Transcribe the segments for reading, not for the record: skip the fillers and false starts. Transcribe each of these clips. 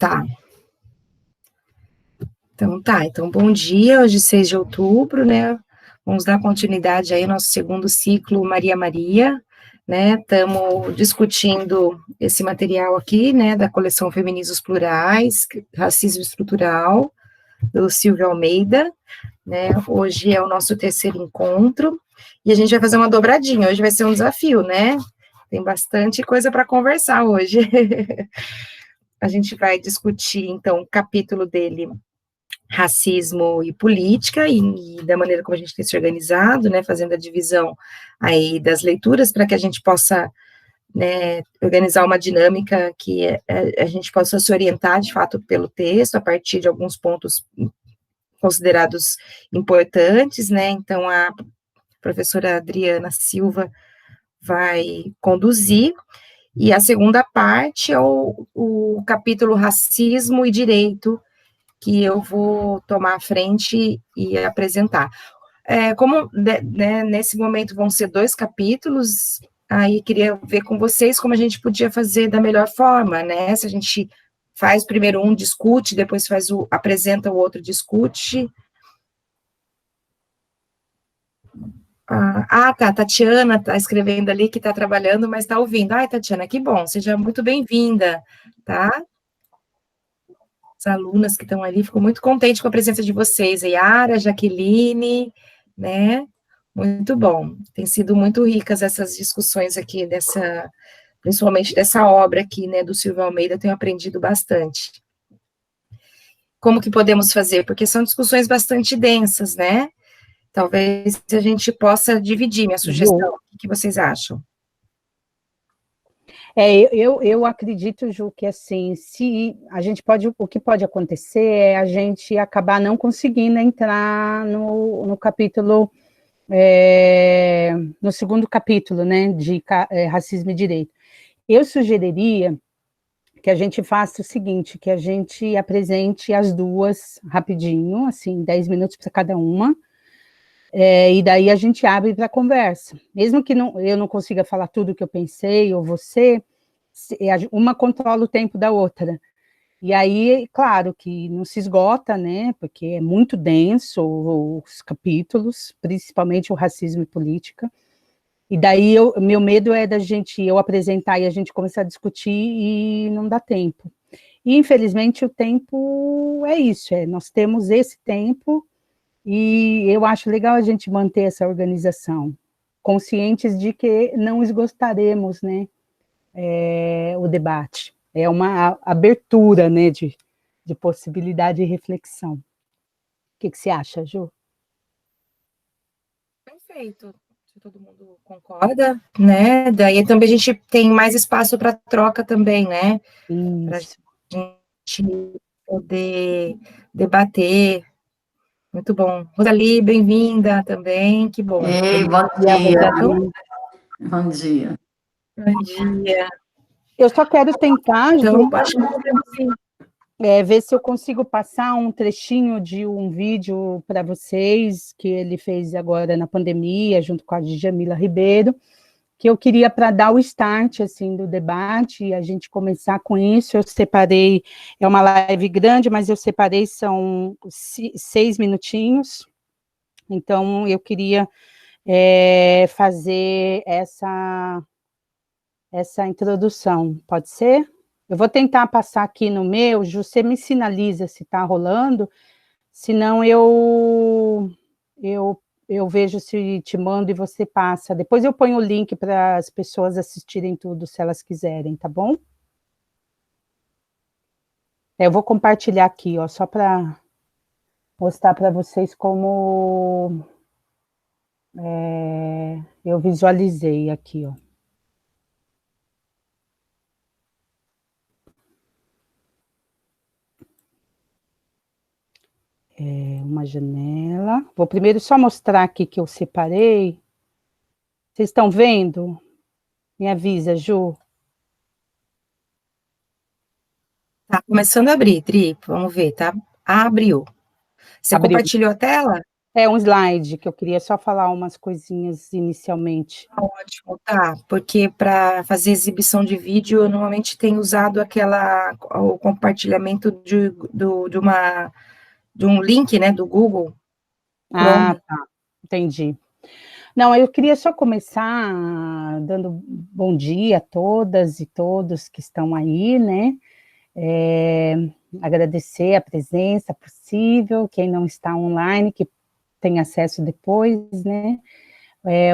Tá. Então, bom dia, hoje 6 de outubro, né, vamos dar continuidade aí ao nosso segundo ciclo Maria Maria, né, estamos discutindo esse material aqui, né, da coleção Feminismos Plurais, Racismo Estrutural, do Silvio Almeida, né, hoje é o nosso terceiro encontro, e a gente vai fazer uma dobradinha, hoje vai ser um desafio, né, tem bastante coisa para conversar hoje. A gente vai discutir, então, o capítulo dele, racismo e política, e da maneira como a gente tem se organizado, né, fazendo a divisão aí das leituras, para que a gente possa, né, organizar uma dinâmica que a gente possa se orientar, de fato, pelo texto, a partir de alguns pontos considerados importantes, né, então a professora Adriana Silva vai conduzir, e a segunda parte é o capítulo Racismo e Direito, que eu vou tomar a frente e apresentar. Como né, nesse momento vão ser 2 capítulos, aí queria ver com vocês como a gente podia fazer da melhor forma, né? Se a gente faz primeiro um, discute, depois apresenta o outro, discute. Tá, Tatiana está escrevendo ali que está trabalhando, mas está ouvindo. Ai, Tatiana, que bom, seja muito bem-vinda, tá? As alunas que estão ali, fico muito contente com a presença de vocês, a Yara, Jaqueline, né? Muito bom. Tem sido muito ricas essas discussões aqui, principalmente dessa obra aqui, né, do Silvio Almeida, tenho aprendido bastante. Como que podemos fazer? Porque são discussões bastante densas, né? Talvez a gente possa dividir minha sugestão. O que vocês acham? Eu acredito, Ju, que assim, o que pode acontecer é a gente acabar não conseguindo entrar no capítulo, no segundo capítulo, né, de racismo e direito. Eu sugeriria que a gente faça o seguinte, que a gente apresente as duas rapidinho, assim, 10 minutos para cada uma, e daí a gente abre para conversa. Mesmo que eu não consiga falar tudo o que eu pensei, ou você, uma controla o tempo da outra. E aí, claro, que não se esgota, né, porque é muito denso os capítulos, principalmente o racismo e política. E daí, meu medo é eu apresentar e a gente começar a discutir e não dá tempo. E, infelizmente, o tempo é isso, nós temos esse tempo. E eu acho legal a gente manter essa organização, conscientes de que não esgotaremos, né, o debate. É uma abertura, né, de possibilidade de reflexão. O que você acha, Ju? Perfeito. Se todo mundo concorda, né? Daí também a gente tem mais espaço para troca também, né? Para a gente poder debater. Muito bom. Rosalie, bem-vinda também, que bom. Ei, bom dia. Bom dia. Bom dia. Eu só quero tentar, então, Ju, acho que podemos sim. Ver se eu consigo passar um trechinho de um vídeo para vocês, que ele fez agora na pandemia, junto com a Djamila Ribeiro, que eu queria para dar o start, assim, do debate, e a gente começar com isso. Eu separei, é uma live grande, mas eu separei, são 6 minutinhos, então eu queria fazer essa introdução, pode ser? Eu vou tentar passar aqui no meu, você me sinaliza se está rolando, senão eu vejo se te mando e você passa. Depois eu ponho o link para as pessoas assistirem tudo, se elas quiserem, tá bom? Eu vou compartilhar aqui, ó, só para mostrar para vocês como eu visualizei aqui, ó. Uma janela. Vou primeiro só mostrar aqui que eu separei. Vocês estão vendo? Me avisa, Ju. Tá começando a abrir, Tri, vamos ver, tá? Abriu. Você compartilhou a tela? É um slide que eu queria só falar umas coisinhas inicialmente. Ótimo, tá, porque para fazer exibição de vídeo, eu normalmente tenho usado o compartilhamento de um link, né, do Google Ah, Chrome. tá, entendi. Não, eu queria só começar dando bom dia a todas e todos que estão aí, né? Agradecer a presença possível, quem não está online, que tem acesso depois, né?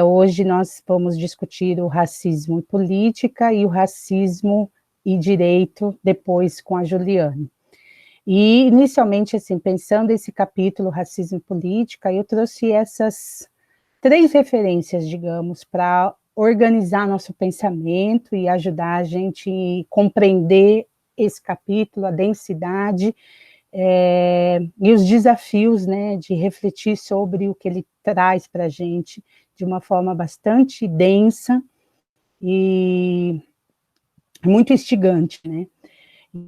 Hoje nós vamos discutir o racismo e política e o racismo e direito, depois com a Juliane. E, inicialmente, assim, pensando esse capítulo, racismo e política, eu trouxe essas 3 referências, digamos, para organizar nosso pensamento e ajudar a gente a compreender esse capítulo, a densidade e os desafios, né, de refletir sobre o que ele traz para a gente de uma forma bastante densa e muito instigante, né?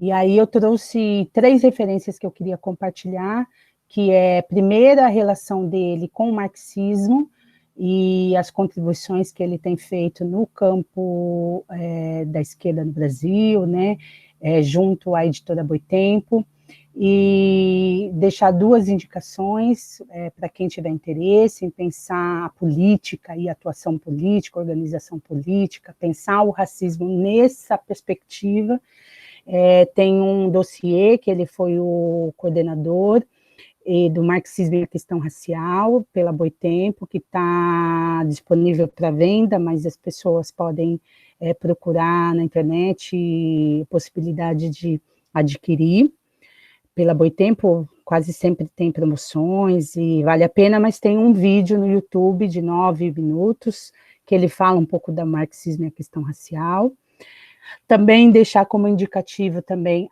E aí eu trouxe 3 referências que eu queria compartilhar, que é, primeiro, a relação dele com o marxismo e as contribuições que ele tem feito no campo da esquerda no Brasil, né, junto à editora Boitempo, e deixar 2 indicações para quem tiver interesse em pensar a política e a atuação política, organização política, pensar o racismo nessa perspectiva. Tem um dossiê que ele foi o coordenador do marxismo e a questão racial, pela Boitempo, que está disponível para venda, mas as pessoas podem procurar na internet possibilidade de adquirir. Pela Boitempo, quase sempre tem promoções e vale a pena, mas tem um vídeo no YouTube de 9 minutos, que ele fala um pouco da marxismo e a questão racial. Também deixar como indicativo também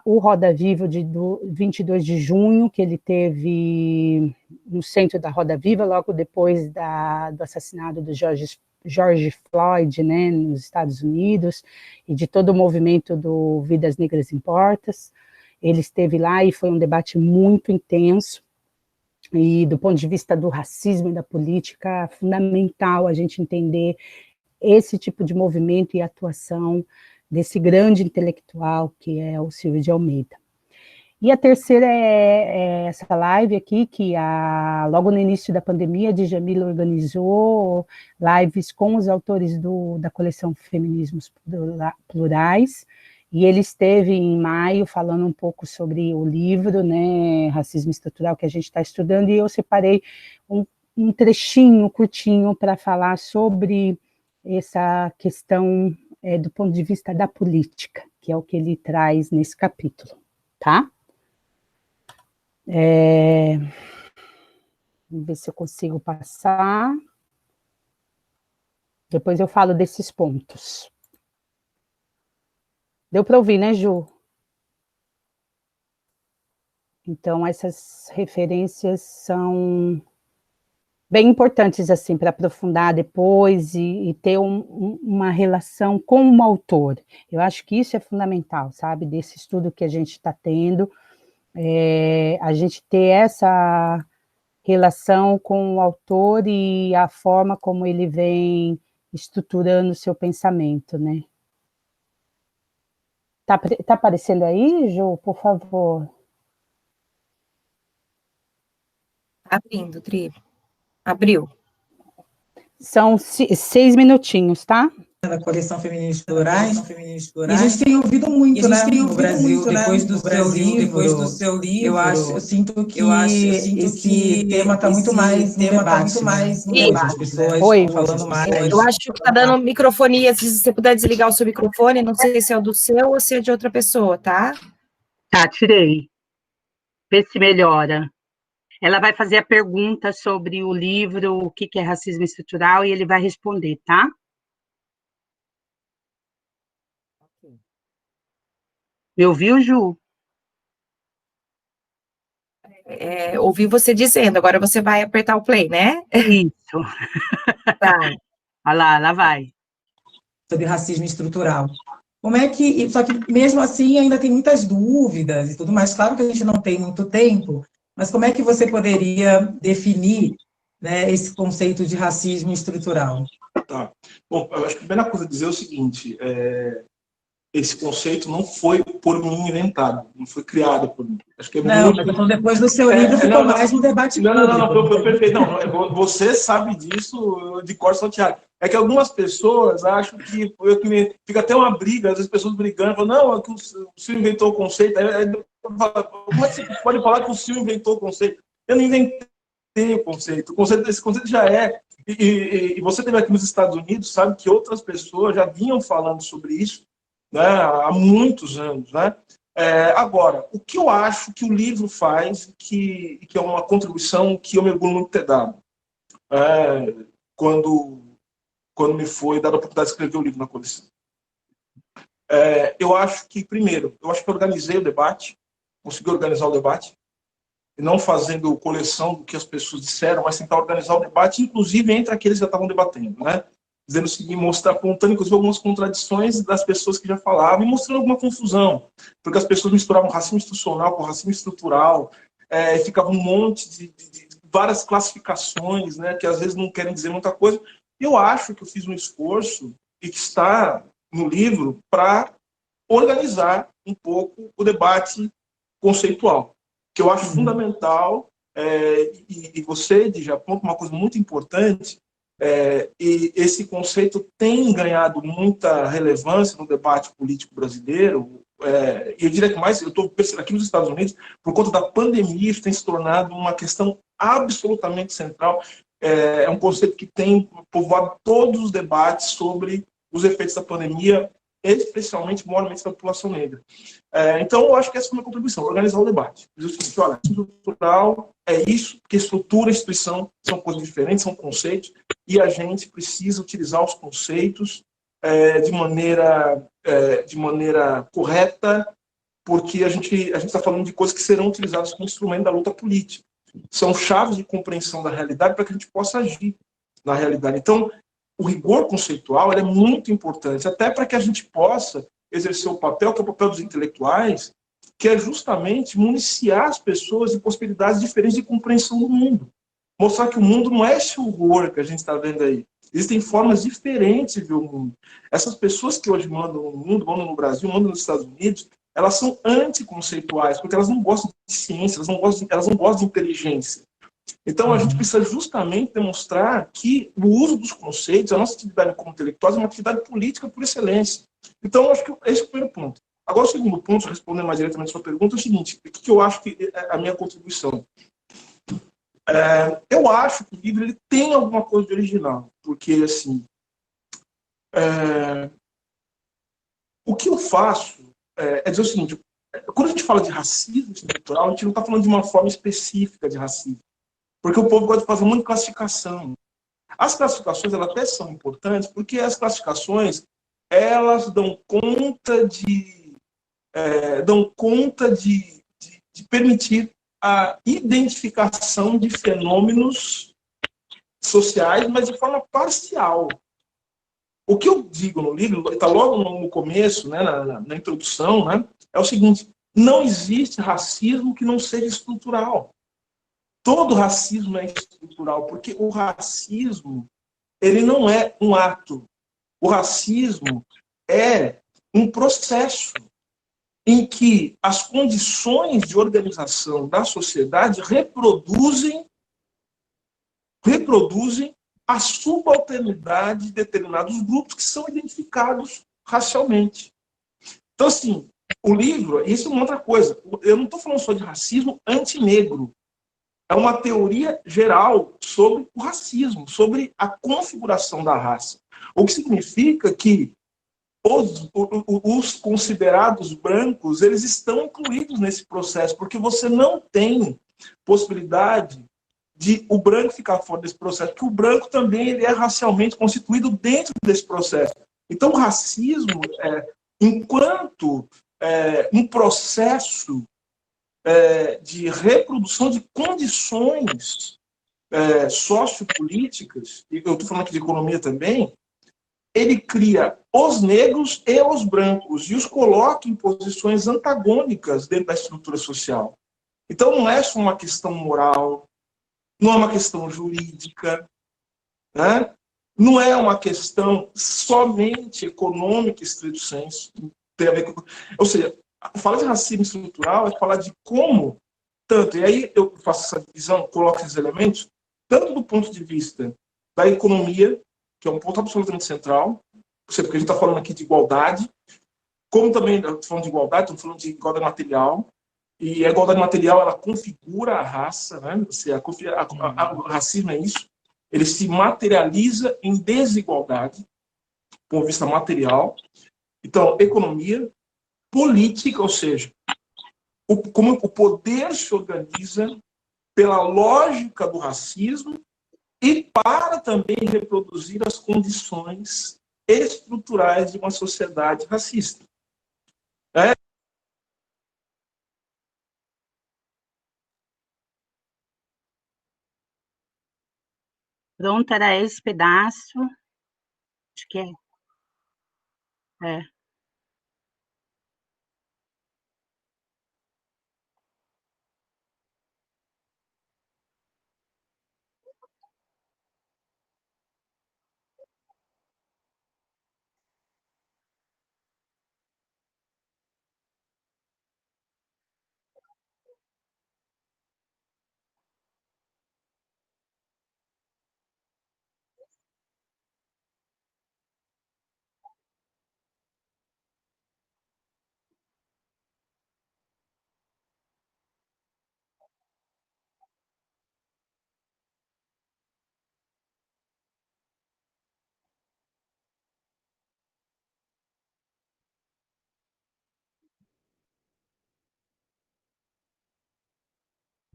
o Roda Viva do 22 de junho, que ele teve no centro da Roda Viva, logo depois do assassinato do George Floyd, né, nos Estados Unidos, e de todo o movimento do Vidas Negras Importam. Ele esteve lá e foi um debate muito intenso, e do ponto de vista do racismo e da política, é fundamental a gente entender esse tipo de movimento e atuação desse grande intelectual que é o Silvio de Almeida. E a terceira é essa live aqui, que logo no início da pandemia, a Djamila organizou lives com os autores da coleção Feminismos Plurais, e ele esteve em maio falando um pouco sobre o livro, né, Racismo Estrutural, que a gente está estudando, e eu separei um trechinho curtinho para falar sobre essa questão do ponto de vista da política, que é o que ele traz nesse capítulo, tá? Vamos ver se eu consigo passar. Depois eu falo desses pontos. Deu para ouvir, né, Ju? Então, essas referências são bem importantes, assim, para aprofundar depois e ter uma relação com o autor. Eu acho que isso é fundamental, sabe, desse estudo que a gente está tendo, a gente ter essa relação com o autor e a forma como ele vem estruturando o seu pensamento, né? Tá aparecendo aí, Ju, por favor? Abrindo, Tri. Abriu. São 6 minutinhos, tá? Da coleção Feminismos Plurais, e a gente tem ouvido muito, né, no Brasil, depois do seu livro, eu sinto que esse tema está muito mais no debate, né? As pessoas estão falando mais. Eu acho que está dando microfonia, se você puder desligar o seu microfone, não sei se é o do seu ou se é de outra pessoa, tá? Tá, tirei. Vê se melhora. Ela vai fazer a pergunta sobre o livro, o que é racismo estrutural, e ele vai responder, tá? Me ouviu, Ju? Ouvi você dizendo, agora você vai apertar o play, né? Isso. Tá. Olha lá, lá vai. Sobre racismo estrutural. Como é que... Só que, mesmo assim, ainda tem muitas dúvidas e tudo mais. Claro que a gente não tem muito tempo, Mas como é que você poderia definir, né, esse conceito de racismo estrutural? Tá. Bom, eu acho que a primeira coisa a dizer é o seguinte, esse conceito não foi por mim inventado, não foi criado por mim. Acho que não, muito... então depois do seu livro ficou mais um debate público. Não, perfeito. Não, você sabe disso de cor salteado. É que algumas pessoas acham que fica até uma briga, às vezes pessoas brigando, falam, não, é que o Ciro inventou o conceito. Como é que você pode falar que o Ciro inventou o conceito? Eu não inventei o conceito. Esse conceito já é. E você teve aqui nos Estados Unidos, sabe que outras pessoas já vinham falando sobre isso, né, há muitos anos, né? Agora, o que eu acho que o livro faz, que é uma contribuição que eu mergulho muito ter dado, quando me foi dada a oportunidade de escrever o livro na coleção. Eu acho que, primeiro, eu organizei o debate, consegui organizar o debate, e não fazendo coleção do que as pessoas disseram, mas tentar organizar o debate, inclusive entre aqueles que já estavam debatendo, né? Dizendo o seguinte, apontando, inclusive, algumas contradições das pessoas que já falavam e mostrando alguma confusão, porque as pessoas misturavam racismo institucional com racismo estrutural, ficava um monte de várias classificações, né, que às vezes não querem dizer muita coisa. Eu acho que eu fiz um esforço, e que está no livro, para organizar um pouco o debate conceitual, que eu acho fundamental, e você, Edi, já aponta uma coisa muito importante, e esse conceito tem ganhado muita relevância no debate político brasileiro, e eu diria que mais, eu estou percebendo aqui nos Estados Unidos, por conta da pandemia, isso tem se tornado uma questão absolutamente central, é um conceito que tem povoado todos os debates sobre os efeitos da pandemia, especialmente, moralmente, da população negra. Então, eu acho que essa foi a minha contribuição, organizar o debate. Dizer o seguinte, olha, estrutural é isso, porque estrutura e instituição são coisas diferentes, são conceitos, e a gente precisa utilizar os conceitos de maneira correta, porque a gente está falando de coisas que serão utilizadas como instrumento da luta política. São chaves de compreensão da realidade para que a gente possa agir na realidade. Então, o rigor conceitual é muito importante, até para que a gente possa exercer o papel, que é o papel dos intelectuais, que é justamente municiar as pessoas de possibilidades diferentes de compreensão do mundo. Mostrar que o mundo não é esse horror que a gente está vendo aí. Existem formas diferentes de ver o mundo. Essas pessoas que hoje mandam no mundo, mandam no Brasil, mandam nos Estados Unidos, elas são anticonceituais, porque elas não gostam de ciência, elas não gostam de inteligência. Então, a gente precisa justamente demonstrar que o uso dos conceitos, a nossa atividade como intelectuais, é uma atividade política por excelência. Então, eu acho que esse é o primeiro ponto. Agora, o segundo ponto, respondendo mais diretamente a sua pergunta, é o seguinte, o que eu acho que é a minha contribuição? Eu acho que o livro ele tem alguma coisa de original, porque, assim, o que eu faço é dizer o seguinte, quando a gente fala de racismo estrutural, a gente não está falando de uma forma específica de racismo, porque o povo gosta de fazer muita classificação. As classificações, elas até são importantes, porque as classificações, elas dão conta de permitir a identificação de fenômenos sociais, mas de forma parcial. O que eu digo no livro, está logo no começo, né, na introdução, né, é o seguinte, não existe racismo que não seja estrutural. Todo racismo é estrutural, porque o racismo ele não é um ato. O racismo é um processo em que as condições de organização da sociedade reproduzem a subalternidade de determinados grupos que são identificados racialmente. Então, assim, o livro, isso é uma outra coisa, eu não estou falando só de racismo antinegro, é uma teoria geral sobre o racismo, sobre a configuração da raça. O que significa que os considerados brancos, eles estão incluídos nesse processo, porque você não tem possibilidade de o branco ficar fora desse processo, porque o branco também ele é racialmente constituído dentro desse processo. Então, o racismo, enquanto um processo de reprodução de condições sociopolíticas, e eu estou falando aqui de economia também, ele cria os negros e os brancos e os coloca em posições antagônicas dentro da estrutura social. Então, não é só uma questão moral, não é uma questão jurídica, né? Não é uma questão somente econômica, estrito senso. Tem a ver com... Ou seja, falar de racismo estrutural é falar de como, tanto, e aí eu faço essa divisão, coloco esses elementos, tanto do ponto de vista da economia, que é um ponto absolutamente central, porque a gente está falando aqui de igualdade, como também, estou falando de igualdade, estou falando de igualdade material, e a igualdade material, ela configura a raça, né? O racismo é isso, ele se materializa em desigualdade, do ponto de vista material. Então, economia, política, ou seja, como o poder se organiza pela lógica do racismo e para também reproduzir as condições estruturais de uma sociedade racista. Pronto, era esse pedaço. Acho que é.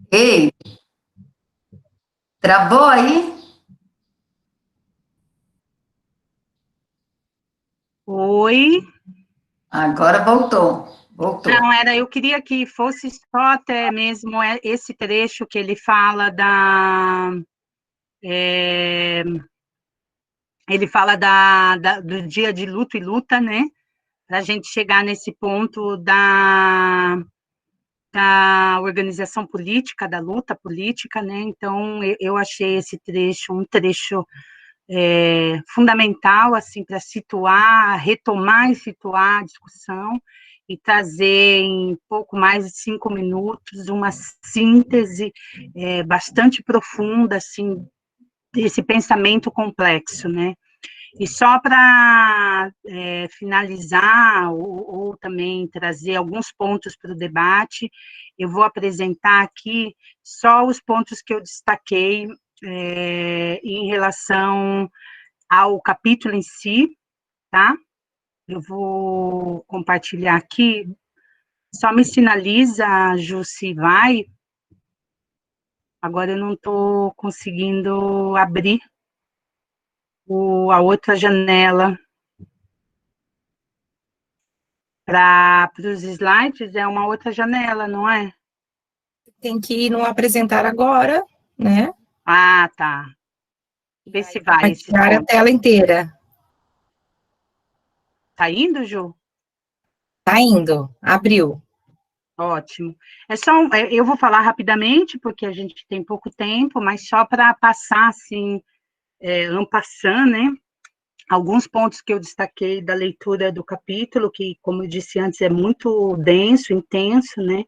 Ei, travou aí? Oi. Agora voltou. Não, eu queria que fosse só até mesmo esse trecho que ele fala do dia de luto e luta, né? Para a gente chegar nesse ponto da organização política, da luta política, né? Então, eu achei esse trecho um trecho fundamental, assim, para retomar e situar a discussão e trazer em pouco mais de 5 minutos uma síntese bastante profunda, assim, desse pensamento complexo, né? E só para finalizar, ou também trazer alguns pontos para o debate, eu vou apresentar aqui só os pontos que eu destaquei em relação ao capítulo em si, tá? Eu vou compartilhar aqui, só me sinaliza, Ju, se vai. Agora eu não estou conseguindo abrir a outra janela. Para os slides é uma outra janela, não é? Tem que ir no apresentar agora, né? Ah, tá. Vê se vai. Compartilhar a tela inteira. Tá indo, Ju? Tá indo. Abriu. Ótimo. Eu vou falar rapidamente, porque a gente tem pouco tempo, mas só para passar, assim, en passant, né? Alguns pontos que eu destaquei da leitura do capítulo, que, como eu disse antes, é muito denso, intenso, né?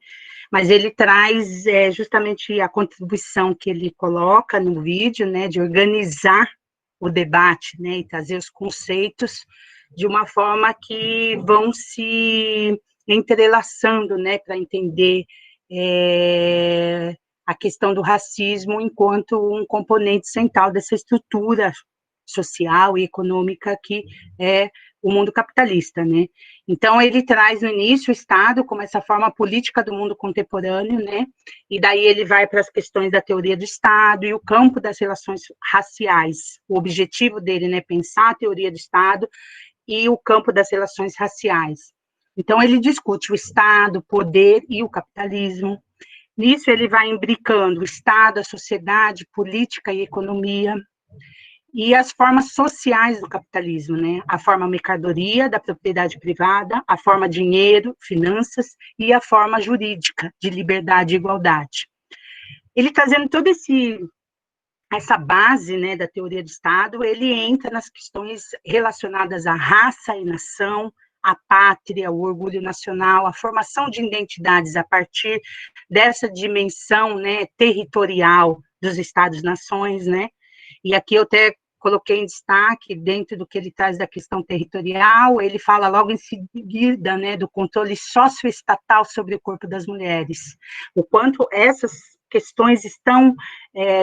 Mas ele traz justamente a contribuição que ele coloca no vídeo, né? De organizar o debate, né? E trazer os conceitos de uma forma que vão se entrelaçando, né? Para entender a questão do racismo enquanto um componente central dessa estrutura social e econômica que é o mundo capitalista, né? Então, ele traz no início o Estado como essa forma política do mundo contemporâneo, né? E daí ele vai para as questões da teoria do Estado e o campo das relações raciais. O objetivo dele, né, pensar a teoria do Estado e o campo das relações raciais. Então, ele discute o Estado, o poder e o capitalismo. Nisso, ele vai imbricando o Estado, a sociedade, política e economia. e as formas sociais do capitalismo, né? A forma mercadoria, da propriedade privada, a forma dinheiro, finanças, e a forma jurídica, de liberdade e igualdade. Ele trazendo toda essa base, né, da teoria do Estado, ele entra nas questões relacionadas à raça e nação, à pátria, o orgulho nacional, a formação de identidades a partir dessa dimensão, né, territorial dos Estados-nações, né? E aqui eu até coloquei em destaque, dentro do que ele traz da questão territorial, ele fala logo em seguida, né, do controle socioestatal sobre o corpo das mulheres, o quanto essas questões estão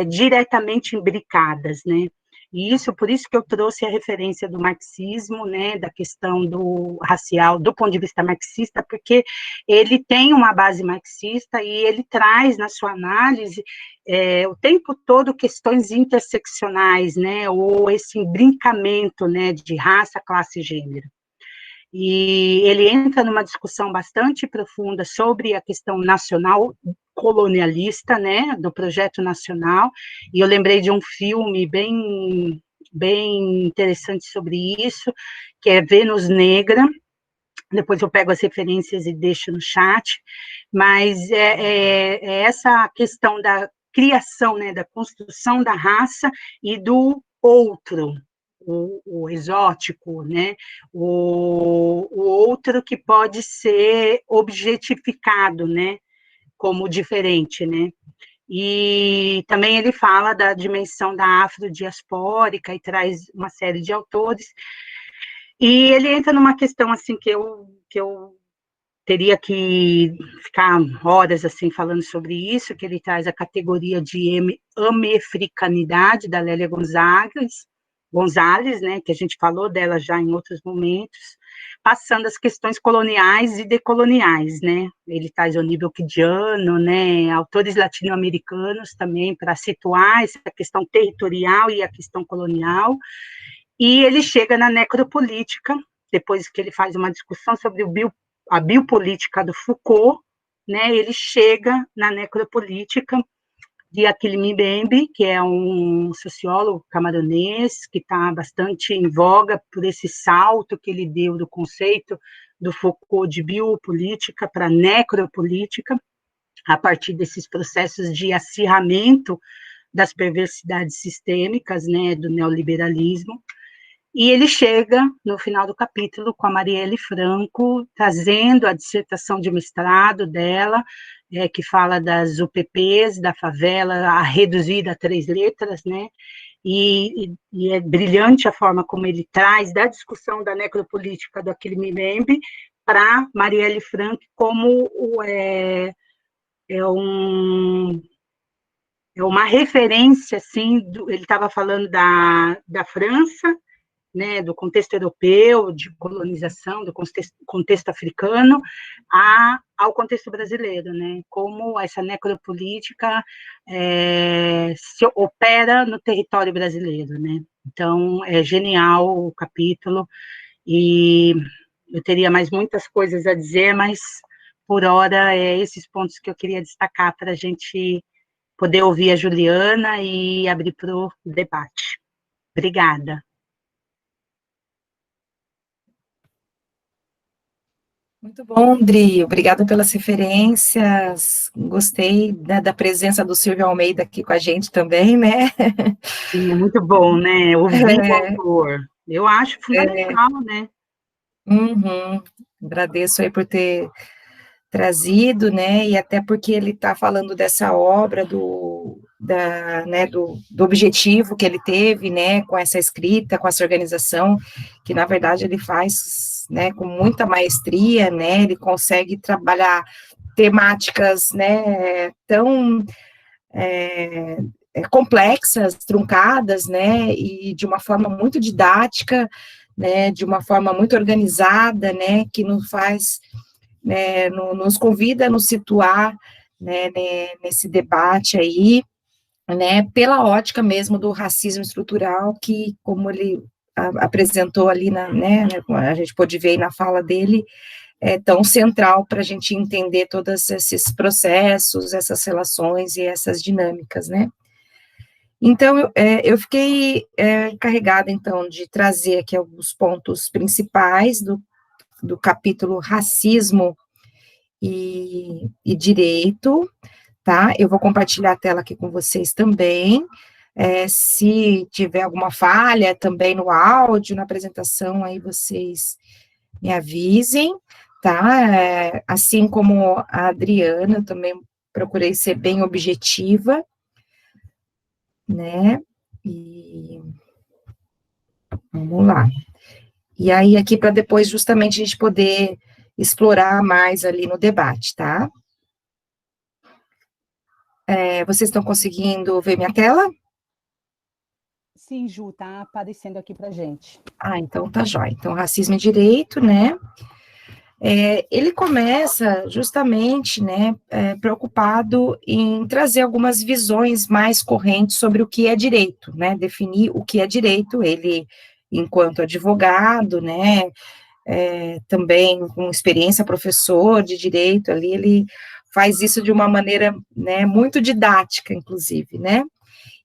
diretamente imbricadas, né? E isso, por isso que eu trouxe a referência do marxismo, né, da questão do racial, do ponto de vista marxista, porque ele tem uma base marxista e ele traz na sua análise o tempo todo questões interseccionais, né, ou esse imbrincamento, né, de raça, classe e gênero. E ele entra numa discussão bastante profunda sobre a questão nacional colonialista, né, do projeto nacional, e eu lembrei de um filme bem interessante sobre isso, que é Vênus Negra. Depois eu pego as referências e deixo no chat, mas é essa questão da criação, né, da construção da raça e do outro, o exótico, né, o outro que pode ser objetificado, né, como diferente, né. E também ele fala da dimensão da afrodiaspórica e traz uma série de autores, e ele entra numa questão, assim, que eu teria que ficar horas, assim, falando sobre isso, que ele traz a categoria de americanidade da Lélia Gonzalez, né, que a gente falou dela já em outros momentos, passando as questões coloniais e decoloniais, né, ele traz o nível quidiano, né, autores latino-americanos também, para situar essa questão territorial e a questão colonial, e ele chega na necropolítica, depois que ele faz uma discussão sobre a biopolítica do Foucault, né, ele chega na necropolítica de Achille Mbembe, que é um sociólogo camaronês, que está bastante em voga por esse salto que ele deu do conceito do Foucault de biopolítica para necropolítica, a partir desses processos de acirramento das perversidades sistêmicas, né, do neoliberalismo. E ele chega, no final do capítulo, com a Marielle Franco, trazendo a dissertação de mestrado dela, que fala das UPPs, da favela, a reduzida a 3 letras, né? E é brilhante a forma como ele traz da discussão da necropolítica do Achille Mbembe para Marielle Franco como uma referência, assim, ele estava falando da França, né, do contexto europeu, de colonização, do contexto africano, ao contexto brasileiro, né, como essa necropolítica se opera no território brasileiro, né. Então, é genial o capítulo, e eu teria mais muitas coisas a dizer, mas, por hora, esses pontos que eu queria destacar para a gente poder ouvir a Juliana e abrir para o debate. Obrigada. Muito bom, Dri, obrigada pelas referências, gostei da presença do Silvio Almeida aqui com a gente também, né? Sim, é muito bom, né, ouvir o autor, eu acho fundamental, né? Uhum. Agradeço aí por ter trazido, né, e até porque ele está falando dessa obra, do objetivo que ele teve, né, com essa escrita, com essa organização, que na verdade ele faz, né, com muita maestria, né, ele consegue trabalhar temáticas, né, tão complexas, truncadas, né, e de uma forma muito didática, né, de uma forma muito organizada, né, que nos faz, né, nos convida a nos situar, né, nesse debate aí, né, pela ótica mesmo do racismo estrutural, que, como ele apresentou ali, né, a gente pôde ver aí na fala dele, é tão central para a gente entender todos esses processos, essas relações e essas dinâmicas, né. Então, eu fiquei carregada, então, de trazer aqui alguns pontos principais do capítulo Racismo e Direito, tá? Eu vou compartilhar a tela aqui com vocês também. Se tiver alguma falha também no áudio, na apresentação, aí vocês me avisem, tá? Assim como a Adriana, eu também procurei ser bem objetiva, né? E vamos lá. E aí, aqui para depois, justamente, a gente poder explorar mais ali no debate, tá? Vocês estão conseguindo ver minha tela? Sim, Ju, tá aparecendo aqui pra gente. Então tá jóia. Então, racismo e direito, né? Ele começa justamente, né, preocupado em trazer algumas visões mais correntes sobre o que é direito, né? Definir o que é direito, ele, enquanto advogado, né, também com experiência professor de direito ali, ele faz isso de uma maneira, né, muito didática, inclusive, né?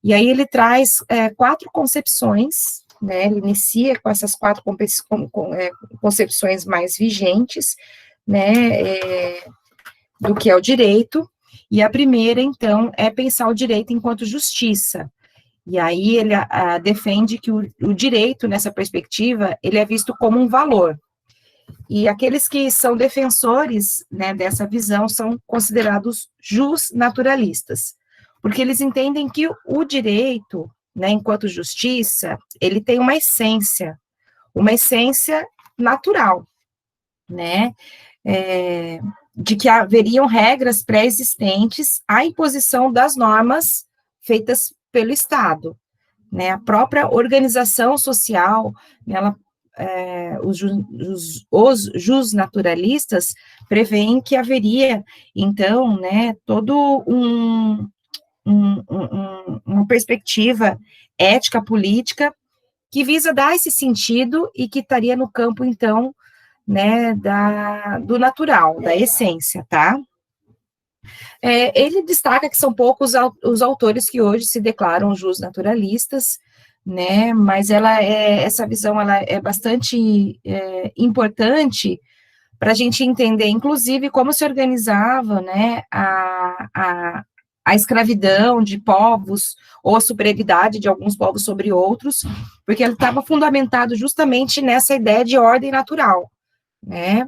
E aí ele traz 4 concepções, né? Ele inicia com essas 4 concepções mais vigentes, né? Do que é o direito. E a primeira, então, é pensar o direito enquanto justiça. E aí ele defende que o direito, nessa perspectiva, ele é visto como um valor. E aqueles que são defensores, né, dessa visão são considerados justnaturalistas, porque eles entendem que o direito, né, enquanto justiça, ele tem uma essência natural, né, de que haveriam regras pré-existentes à imposição das normas feitas pelo Estado, né, a própria organização social, ela os justnaturalistas preveem que haveria, então, né, todo uma perspectiva ética política que visa dar esse sentido e que estaria no campo, então, né, do natural, da essência, tá? Ele destaca que são poucos os autores que hoje se declaram justnaturalistas, né, mas essa visão ela é bastante importante para a gente entender, inclusive, como se organizava, né, a escravidão de povos, ou a superioridade de alguns povos sobre outros, porque ele estava fundamentado justamente nessa ideia de ordem natural, né,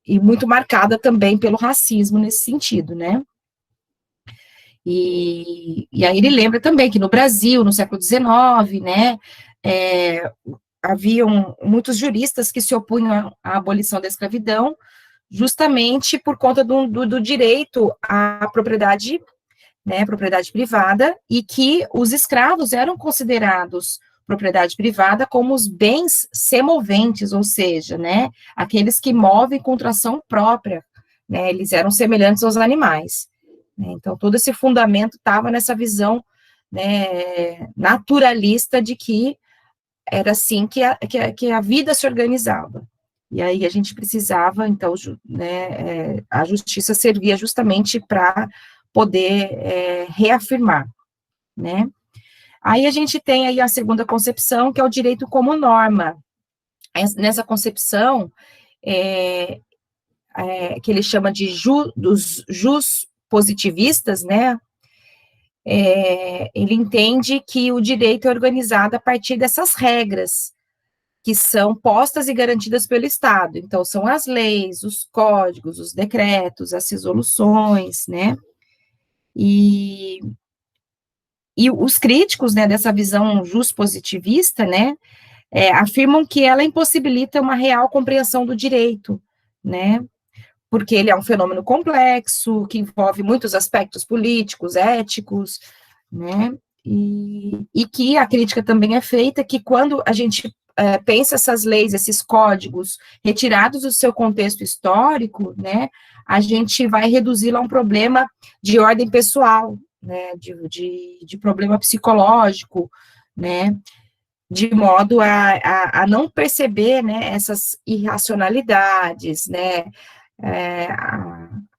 e muito marcada também pelo racismo nesse sentido, né. E aí ele lembra também que no Brasil, no século XIX, né, haviam muitos juristas que se opunham à abolição da escravidão, justamente por conta do direito à propriedade, né, propriedade privada, e que os escravos eram considerados propriedade privada como os bens semoventes, ou seja, né, aqueles que movem com tração própria, né, eles eram semelhantes aos animais. Então, todo esse fundamento estava nessa visão, né, naturalista de que era assim que a vida se organizava. E aí a gente precisava, então, né, a justiça servia justamente para poder reafirmar, né. Aí a gente tem aí a segunda concepção, que é o direito como norma. Nessa concepção, que ele chama de dos jus positivistas, né, ele entende que o direito é organizado a partir dessas regras, que são postas e garantidas pelo Estado. Então, são as leis, os códigos, os decretos, as resoluções, né, e os críticos, né, dessa visão justpositivista, né, afirmam que ela impossibilita uma real compreensão do direito, né, porque ele é um fenômeno complexo, que envolve muitos aspectos políticos, éticos, né, e que a crítica também é feita que quando a gente pensa essas leis, esses códigos, retirados do seu contexto histórico, né, a gente vai reduzi-lo a um problema de ordem pessoal, né, de problema psicológico, né, de modo a não perceber, né, essas irracionalidades, né,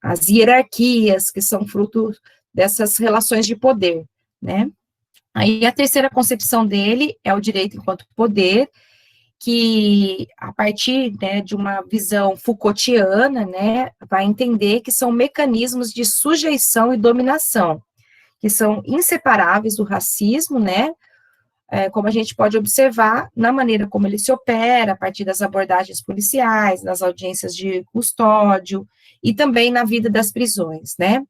as hierarquias que são fruto dessas relações de poder, né? Aí a terceira concepção dele é o direito enquanto poder, que a partir, né, de uma visão Foucaultiana, né, vai entender que são mecanismos de sujeição e dominação, que são inseparáveis do racismo, né, como a gente pode observar na maneira como ele se opera, a partir das abordagens policiais, nas audiências de custódio, e também na vida das prisões, né.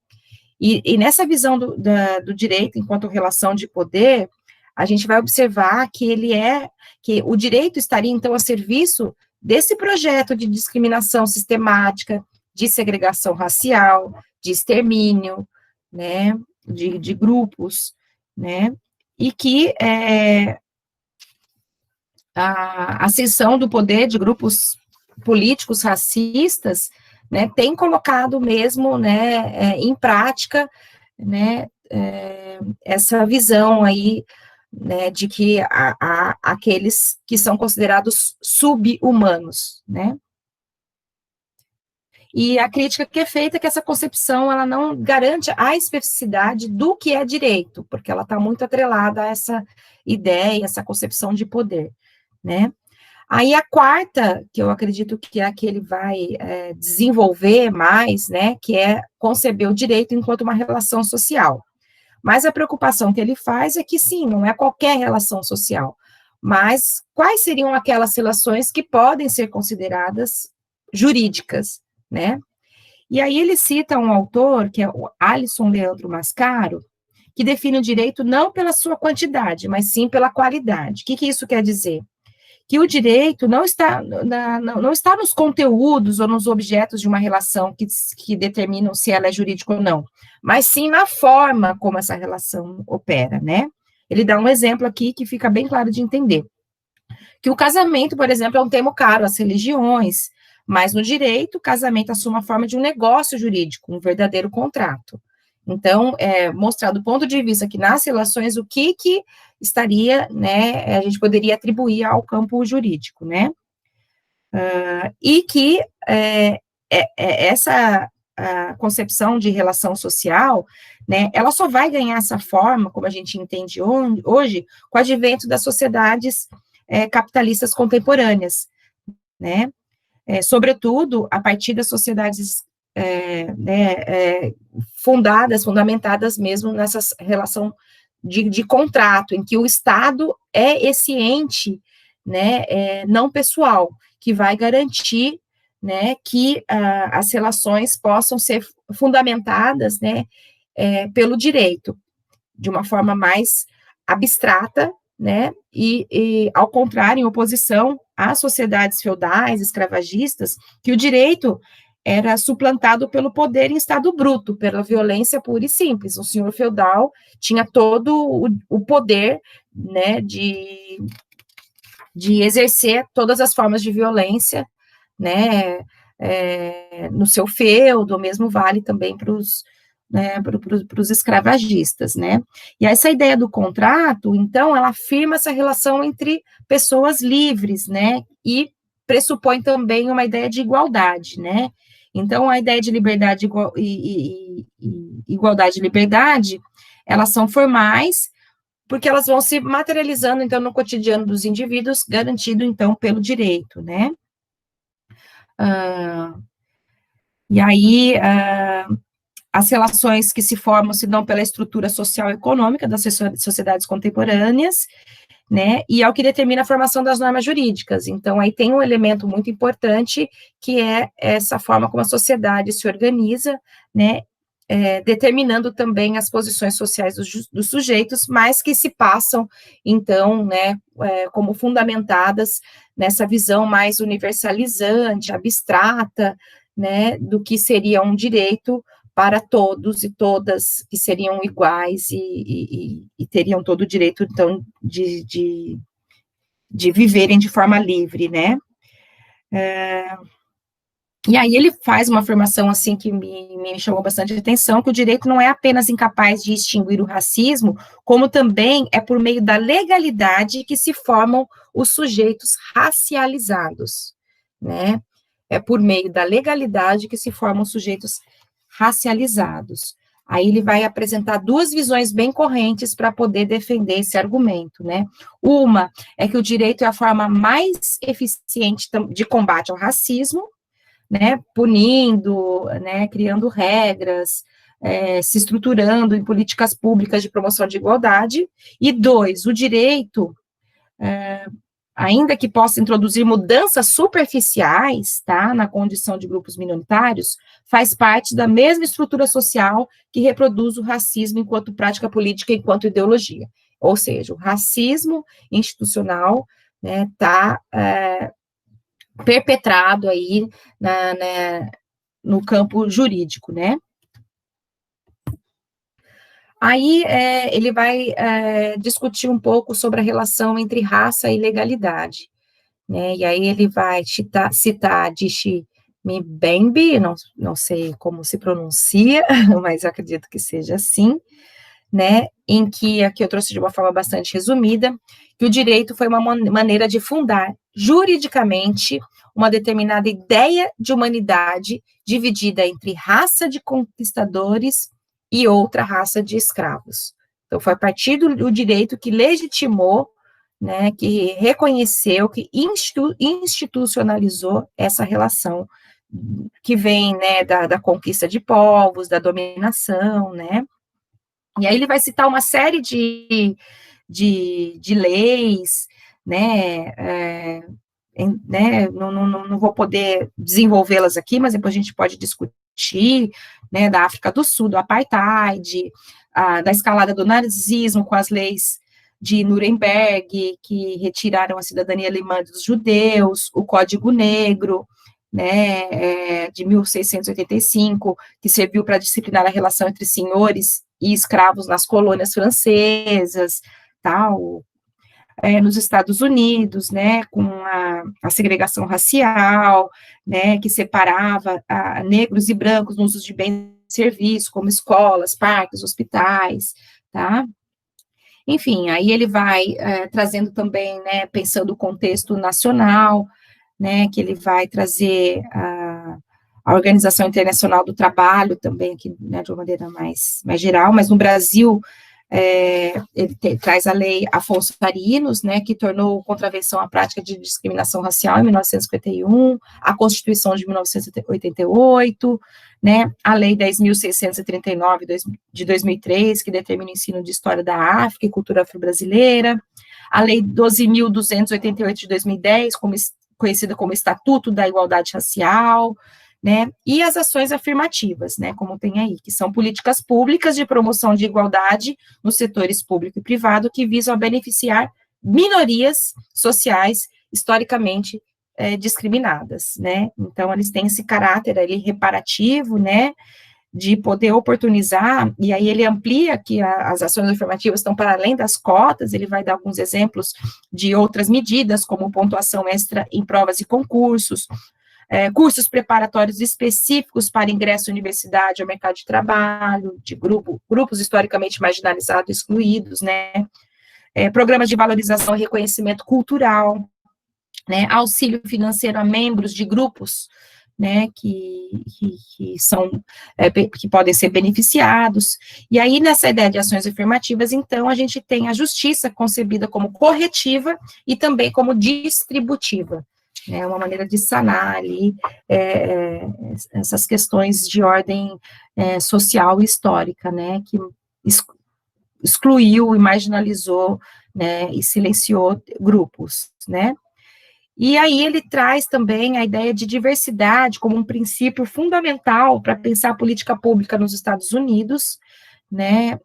E nessa visão do direito enquanto relação de poder, a gente vai observar que o direito estaria, então, a serviço desse projeto de discriminação sistemática, de segregação racial, de extermínio, né, de grupos, né, e que a ascensão do poder de grupos políticos racistas, né, tem colocado mesmo, né, em prática, né, essa visão aí, né, de que aqueles que são considerados sub-humanos, né. E a crítica que é feita é que essa concepção, ela não garante a especificidade do que é direito, porque ela está muito atrelada a essa ideia, essa concepção de poder, né. Aí a quarta, que eu acredito que é a que ele vai desenvolver mais, né, que é conceber o direito enquanto uma relação social. Mas a preocupação que ele faz é que, sim, não é qualquer relação social, mas quais seriam aquelas relações que podem ser consideradas jurídicas, né? E aí ele cita um autor, que é o Alisson Leandro Mascaro, que define o direito não pela sua quantidade, mas sim pela qualidade. O que isso quer dizer? Que o direito não está nos conteúdos ou nos objetos de uma relação que determinam se ela é jurídica ou não, mas sim na forma como essa relação opera, né? Ele dá um exemplo aqui que fica bem claro de entender. Que o casamento, por exemplo, é um termo caro às religiões, mas no direito, o casamento assume a forma de um negócio jurídico, um verdadeiro contrato. Então, mostrar do ponto de vista que nas relações, o que estaria, né, a gente poderia atribuir ao campo jurídico, né, e que essa concepção de relação social, né, ela só vai ganhar essa forma, como a gente entende hoje, com o advento das sociedades capitalistas contemporâneas, né, sobretudo a partir das sociedades fundamentadas mesmo nessa relação de contrato, em que o Estado é esse ente, né, não pessoal, que vai garantir, né, que as relações possam ser fundamentadas, né, pelo direito, de uma forma mais abstrata, né, e ao contrário, em oposição às sociedades feudais, escravagistas, que o direito era suplantado pelo poder em estado bruto, pela violência pura e simples. O senhor feudal tinha todo o poder, né, de exercer todas as formas de violência, né, no seu feudo, mesmo vale também para os escravagistas, né? E essa ideia do contrato, então, ela afirma essa relação entre pessoas livres, né? E pressupõe também uma ideia de igualdade, né? Então, a ideia de liberdade e igualdade e liberdade, elas são formais, porque elas vão se materializando, então, no cotidiano dos indivíduos, garantido, então, pelo direito, né? E aí, as relações que se formam se dão pela estrutura social e econômica das sociedades contemporâneas, né, e é o que determina a formação das normas jurídicas. Então, aí tem um elemento muito importante, que é essa forma como a sociedade se organiza, né, determinando também as posições sociais dos sujeitos, mas que se passam, então, né, como fundamentadas nessa visão mais universalizante, abstrata, né, do que seria um direito para todos e todas que seriam iguais e teriam todo o direito, então, de viverem de forma livre, né? E aí ele faz uma afirmação, assim, que me chamou bastante atenção, que o direito não é apenas incapaz de extinguir o racismo, como também é por meio da legalidade que se formam os sujeitos racializados, né? É por meio da legalidade que se formam sujeitos racializados. Aí ele vai apresentar duas visões bem correntes para poder defender esse argumento, né? Uma é que o direito é a forma mais eficiente de combate ao racismo, né? Punindo, né? Criando regras, se estruturando em políticas públicas de promoção de igualdade. E dois, o direito, ainda que possa introduzir mudanças superficiais, tá, na condição de grupos minoritários, faz parte da mesma estrutura social que reproduz o racismo enquanto prática política, enquanto ideologia. Ou seja, o racismo institucional, né, tá perpetrado aí no campo jurídico, né. Aí ele vai discutir um pouco sobre a relação entre raça e legalidade, né? E aí ele vai citar Dishi Mbembe, não sei como se pronuncia, mas eu acredito que seja assim, né? Em que, aqui eu trouxe de uma forma bastante resumida, que o direito foi uma maneira de fundar juridicamente uma determinada ideia de humanidade dividida entre raça de conquistadores e outra raça de escravos. Então, foi a partir do direito que legitimou, né, que reconheceu, que institucionalizou essa relação que vem, né, da conquista de povos, da dominação, né. E aí ele vai citar uma série de leis, né, não vou poder desenvolvê-las aqui, mas depois a gente pode discutir, né, da África do Sul, do apartheid, da escalada do nazismo com as leis de Nuremberg, que retiraram a cidadania alemã dos judeus, o Código Negro, né, de 1685, que serviu para disciplinar a relação entre senhores e escravos nas colônias francesas, tal, nos Estados Unidos, né, com a segregação racial, né, que separava negros e brancos no uso de bens e serviços, como escolas, parques, hospitais, tá? Enfim, aí ele vai trazendo também, né, pensando o contexto nacional, né, que ele vai trazer a Organização Internacional do Trabalho também, aqui, né, de uma maneira mais geral, mas no Brasil, ele traz a lei Afonso Arinos, né, que tornou contravenção à prática de discriminação racial em 1951, a Constituição de 1988, né, a lei 10.639 de 2003, que determina o ensino de história da África e cultura afro-brasileira, a lei 12.288 de 2010, conhecida como Estatuto da Igualdade Racial, né, e as ações afirmativas, né, como tem aí, que são políticas públicas de promoção de igualdade nos setores público e privado que visam a beneficiar minorias sociais historicamente discriminadas, né, então eles têm esse caráter ali reparativo, né, de poder oportunizar, e aí ele amplia que as ações afirmativas estão para além das cotas, ele vai dar alguns exemplos de outras medidas, como pontuação extra em provas e concursos, cursos preparatórios específicos para ingresso à universidade, ao mercado de trabalho, de grupos historicamente marginalizados, excluídos, né, programas de valorização e reconhecimento cultural, né, auxílio financeiro a membros de grupos, né, que podem ser beneficiados, e aí nessa ideia de ações afirmativas, então, a gente tem a justiça concebida como corretiva e também como distributiva, né, uma maneira de sanar ali essas questões de ordem social e histórica, né, que excluiu e marginalizou, né, e silenciou grupos, né. E aí ele traz também a ideia de diversidade como um princípio fundamental para pensar a política pública nos Estados Unidos, né,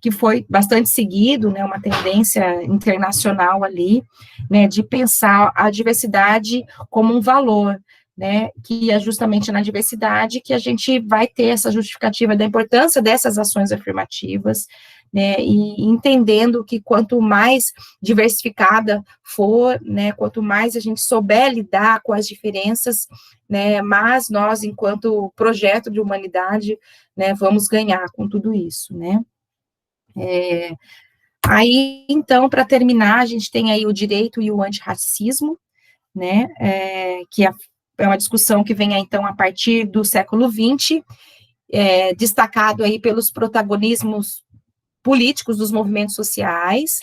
que foi bastante seguido, né, uma tendência internacional ali, né, de pensar a diversidade como um valor, né, que é justamente na diversidade que a gente vai ter essa justificativa da importância dessas ações afirmativas, né, e entendendo que quanto mais diversificada for, né, quanto mais a gente souber lidar com as diferenças, né, mais nós, enquanto projeto de humanidade, né, vamos ganhar com tudo isso, né. Aí, então, para terminar, a gente tem aí o direito e o antirracismo, né, que é uma discussão que vem, então, a partir do século XX, destacado aí pelos protagonismos políticos dos movimentos sociais,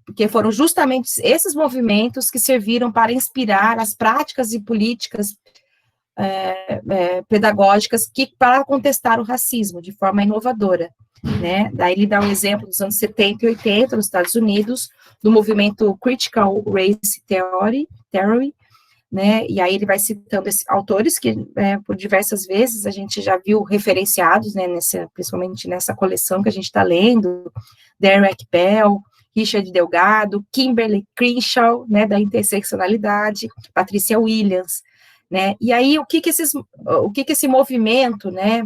porque foram justamente esses movimentos que serviram para inspirar as práticas e políticas pedagógicas para contestar o racismo de forma inovadora, né? Daí ele dá um exemplo dos anos 70 e 80 nos Estados Unidos, do movimento Critical Race Theory, né? E aí ele vai citando autores que, por diversas vezes, a gente já viu referenciados, né, principalmente nessa coleção que a gente está lendo, Derek Bell, Richard Delgado, Kimberly Crenshaw, né, da interseccionalidade, Patricia Williams, né? E aí, o que esse movimento, né,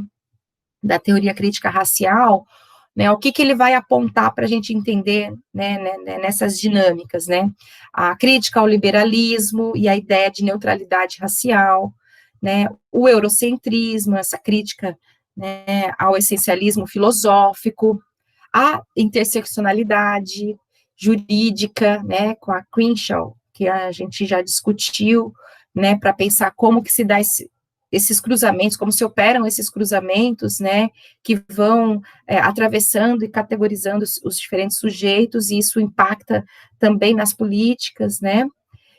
da teoria crítica racial, né, o que ele vai apontar para a gente entender, né, nessas dinâmicas, né? A crítica ao liberalismo e a ideia de neutralidade racial, né? O eurocentrismo, essa crítica, né, ao essencialismo filosófico, a interseccionalidade jurídica, né, com a Crenshaw, que a gente já discutiu, né, para pensar como que se dá esses cruzamentos, como se operam esses cruzamentos, né, que vão atravessando e categorizando os diferentes sujeitos, e isso impacta também nas políticas, né,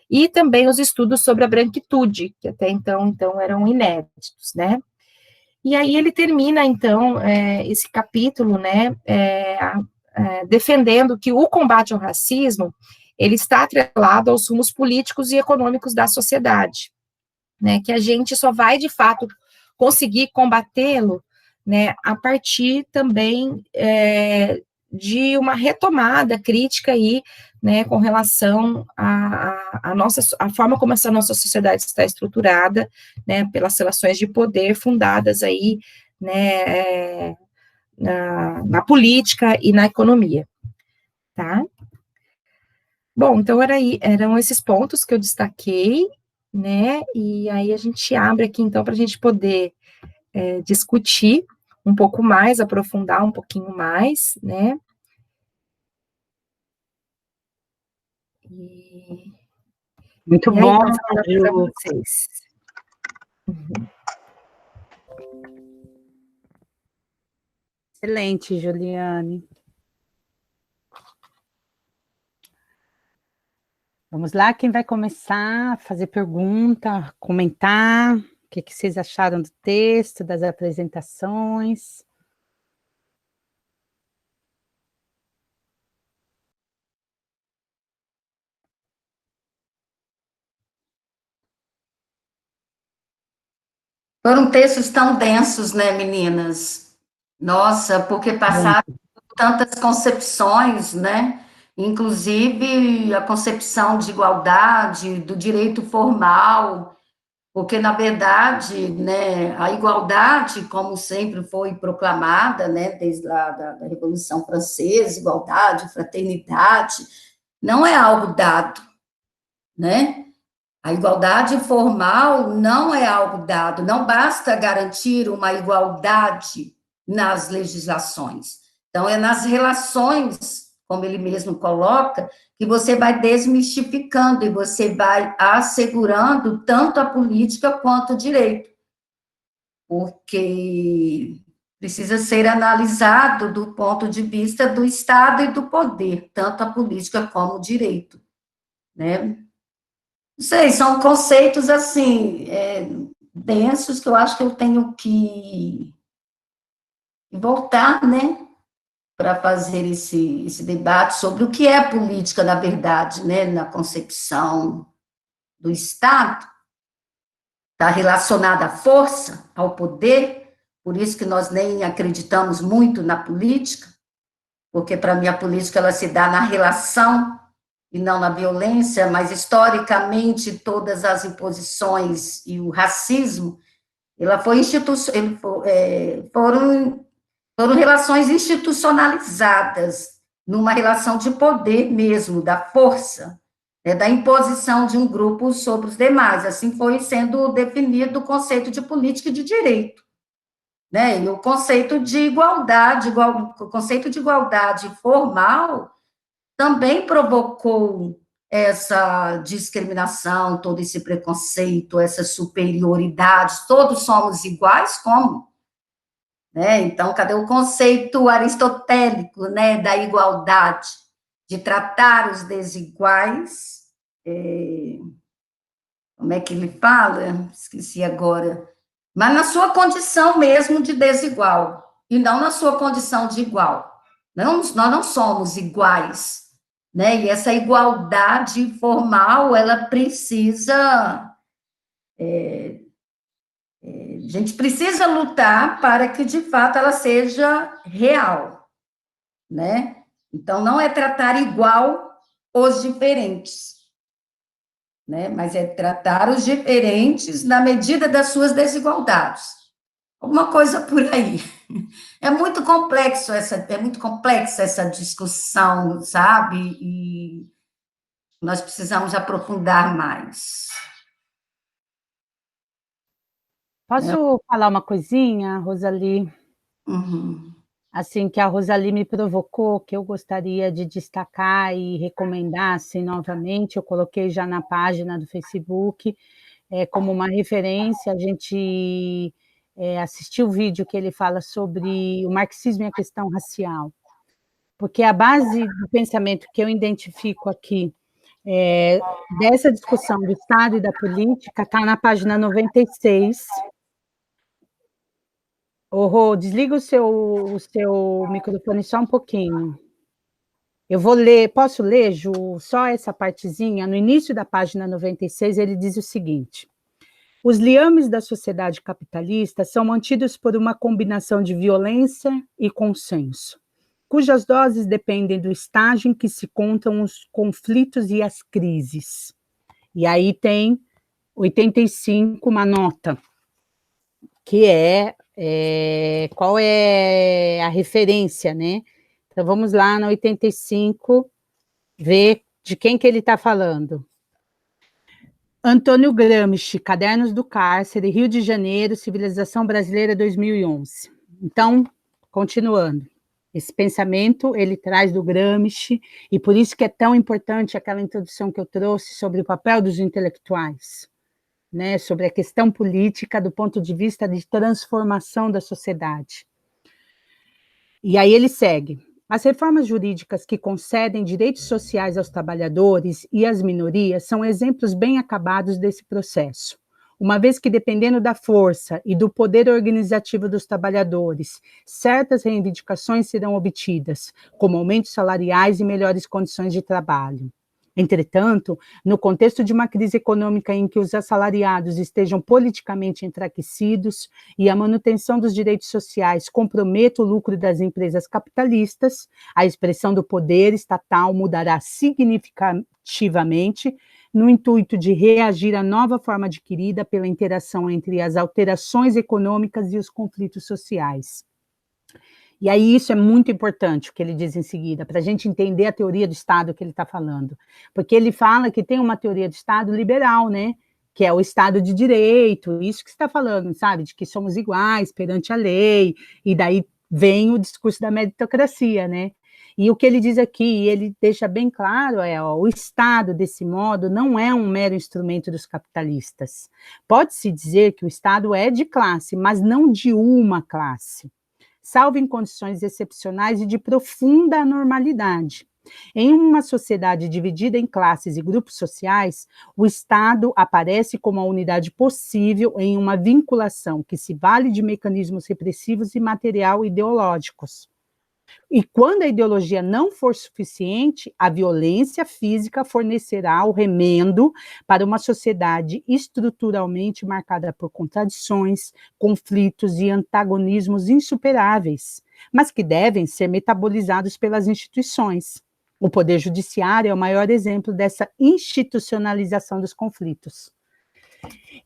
e também os estudos sobre a branquitude, que até então eram inéditos, né. E aí ele termina, então, esse capítulo, né, defendendo que o combate ao racismo, ele está atrelado aos rumos políticos e econômicos da sociedade, né, que a gente só vai, de fato, conseguir combatê-lo, né, a partir também de uma retomada crítica aí, né, com relação à forma como essa nossa sociedade está estruturada, né, pelas relações de poder fundadas aí, né, na política e na economia, tá? Bom, então eram esses pontos que eu destaquei, né, e aí a gente abre aqui, então, para a gente poder discutir um pouco mais, aprofundar um pouquinho mais, né. Muito E aí, bom, passo a palavra para Ju. vocês. Excelente, Juliane. Vamos lá, quem vai começar a fazer pergunta, comentar, o que vocês acharam do texto, das apresentações? Foram textos tão densos, né, meninas? Nossa, porque passaram tantas concepções, né? Inclusive a concepção de igualdade, do direito formal, porque, na verdade, né, a igualdade, como sempre foi proclamada, né, desde lá da Revolução Francesa, igualdade, fraternidade, não é algo dado, né? A igualdade formal não é algo dado, não basta garantir uma igualdade nas legislações. Então, é nas relações, como ele mesmo coloca, que você vai desmistificando e você vai assegurando tanto a política quanto o direito, porque precisa ser analisado do ponto de vista do Estado e do poder, tanto a política como o direito, né? Não sei, são conceitos, assim, densos, que eu acho que eu tenho que voltar, né, para fazer esse debate sobre o que é política, na verdade, né, na concepção do Estado, está relacionada à força, ao poder, por isso que nós nem acreditamos muito na política, porque, para mim, a política ela se dá na relação e não na violência, mas, historicamente, todas as imposições e o racismo, foram relações institucionalizadas, numa relação de poder mesmo, da força, né, da imposição de um grupo sobre os demais. Assim foi sendo definido o conceito de política e de direito, né? E o conceito de o conceito de igualdade formal também provocou essa discriminação, todo esse preconceito, essa superioridade, todos somos iguais, como? né? Então, cadê o conceito aristotélico, né, da igualdade, de tratar os desiguais, como é que ele fala? Esqueci agora. Mas na sua condição mesmo de desigual, e não na sua condição de igual. Nós não somos iguais, né? E essa igualdade formal, ela precisa... a gente precisa lutar para que, de fato, ela seja real, né? Então, não é tratar igual os diferentes, né? Mas é tratar os diferentes na medida das suas desigualdades. Alguma coisa por aí. É muito complexa essa discussão, sabe? E nós precisamos aprofundar mais. Posso falar uma coisinha, Rosali? Uhum. Assim, que a Rosali me provocou, que eu gostaria de destacar e recomendar, assim, novamente, eu coloquei já na página do Facebook, como uma referência, a gente assistiu o vídeo que ele fala sobre o marxismo e a questão racial, porque a base do pensamento que eu identifico aqui, dessa discussão do Estado e da política, está na página 96. Ô, Rô, desliga o seu microfone só um pouquinho. Eu vou ler, posso ler, Ju, só essa partezinha? No início da página 96, ele diz o seguinte: os liames da sociedade capitalista são mantidos por uma combinação de violência e consenso, cujas doses dependem do estágio em que se contam os conflitos e as crises. E aí tem 85, uma nota, que qual é a referência, né? Então, vamos lá no 85, ver de quem que ele está falando. Antônio Gramsci, Cadernos do Cárcere, Rio de Janeiro, Civilização Brasileira, 2011. Então, continuando. Esse pensamento, ele traz do Gramsci, e por isso que é tão importante aquela introdução que eu trouxe sobre o papel dos intelectuais, né, sobre a questão política do ponto de vista de transformação da sociedade. E aí ele segue. As reformas jurídicas que concedem direitos sociais aos trabalhadores e às minorias são exemplos bem acabados desse processo, uma vez que, dependendo da força e do poder organizativo dos trabalhadores, certas reivindicações serão obtidas, como aumentos salariais e melhores condições de trabalho. Entretanto, no contexto de uma crise econômica em que os assalariados estejam politicamente enfraquecidos e a manutenção dos direitos sociais comprometa o lucro das empresas capitalistas, a expressão do poder estatal mudará significativamente no intuito de reagir à nova forma adquirida pela interação entre as alterações econômicas e os conflitos sociais. E aí isso é muito importante, o que ele diz em seguida, para a gente entender a teoria do Estado que ele está falando. Porque ele fala que tem uma teoria do Estado liberal, né? Que é o Estado de Direito, isso que você está falando, sabe? De que somos iguais perante a lei, e daí vem o discurso da meritocracia, né? E o que ele diz aqui, ele deixa bem claro, o Estado, desse modo, não é um mero instrumento dos capitalistas. Pode-se dizer que o Estado é de classe, mas não de uma classe, salvo em condições excepcionais e de profunda anormalidade. Em uma sociedade dividida em classes e grupos sociais, o Estado aparece como a unidade possível em uma vinculação que se vale de mecanismos repressivos e material ideológicos. E quando a ideologia não for suficiente, a violência física fornecerá o remendo para uma sociedade estruturalmente marcada por contradições, conflitos e antagonismos insuperáveis, mas que devem ser metabolizados pelas instituições. O Poder Judiciário é o maior exemplo dessa institucionalização dos conflitos.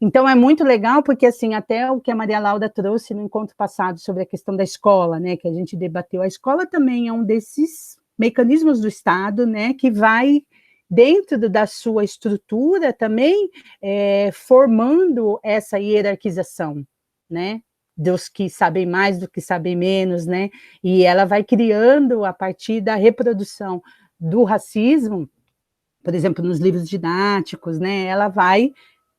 Então, é muito legal, porque, assim, até o que a Maria Laura trouxe no encontro passado sobre a questão da escola, né, que a gente debateu, a escola também é um desses mecanismos do Estado, né, que vai, dentro da sua estrutura, também formando essa hierarquização, né, dos que sabem mais, do que sabem menos, né, e ela vai criando, a partir da reprodução do racismo, por exemplo, nos livros didáticos, né, ela vai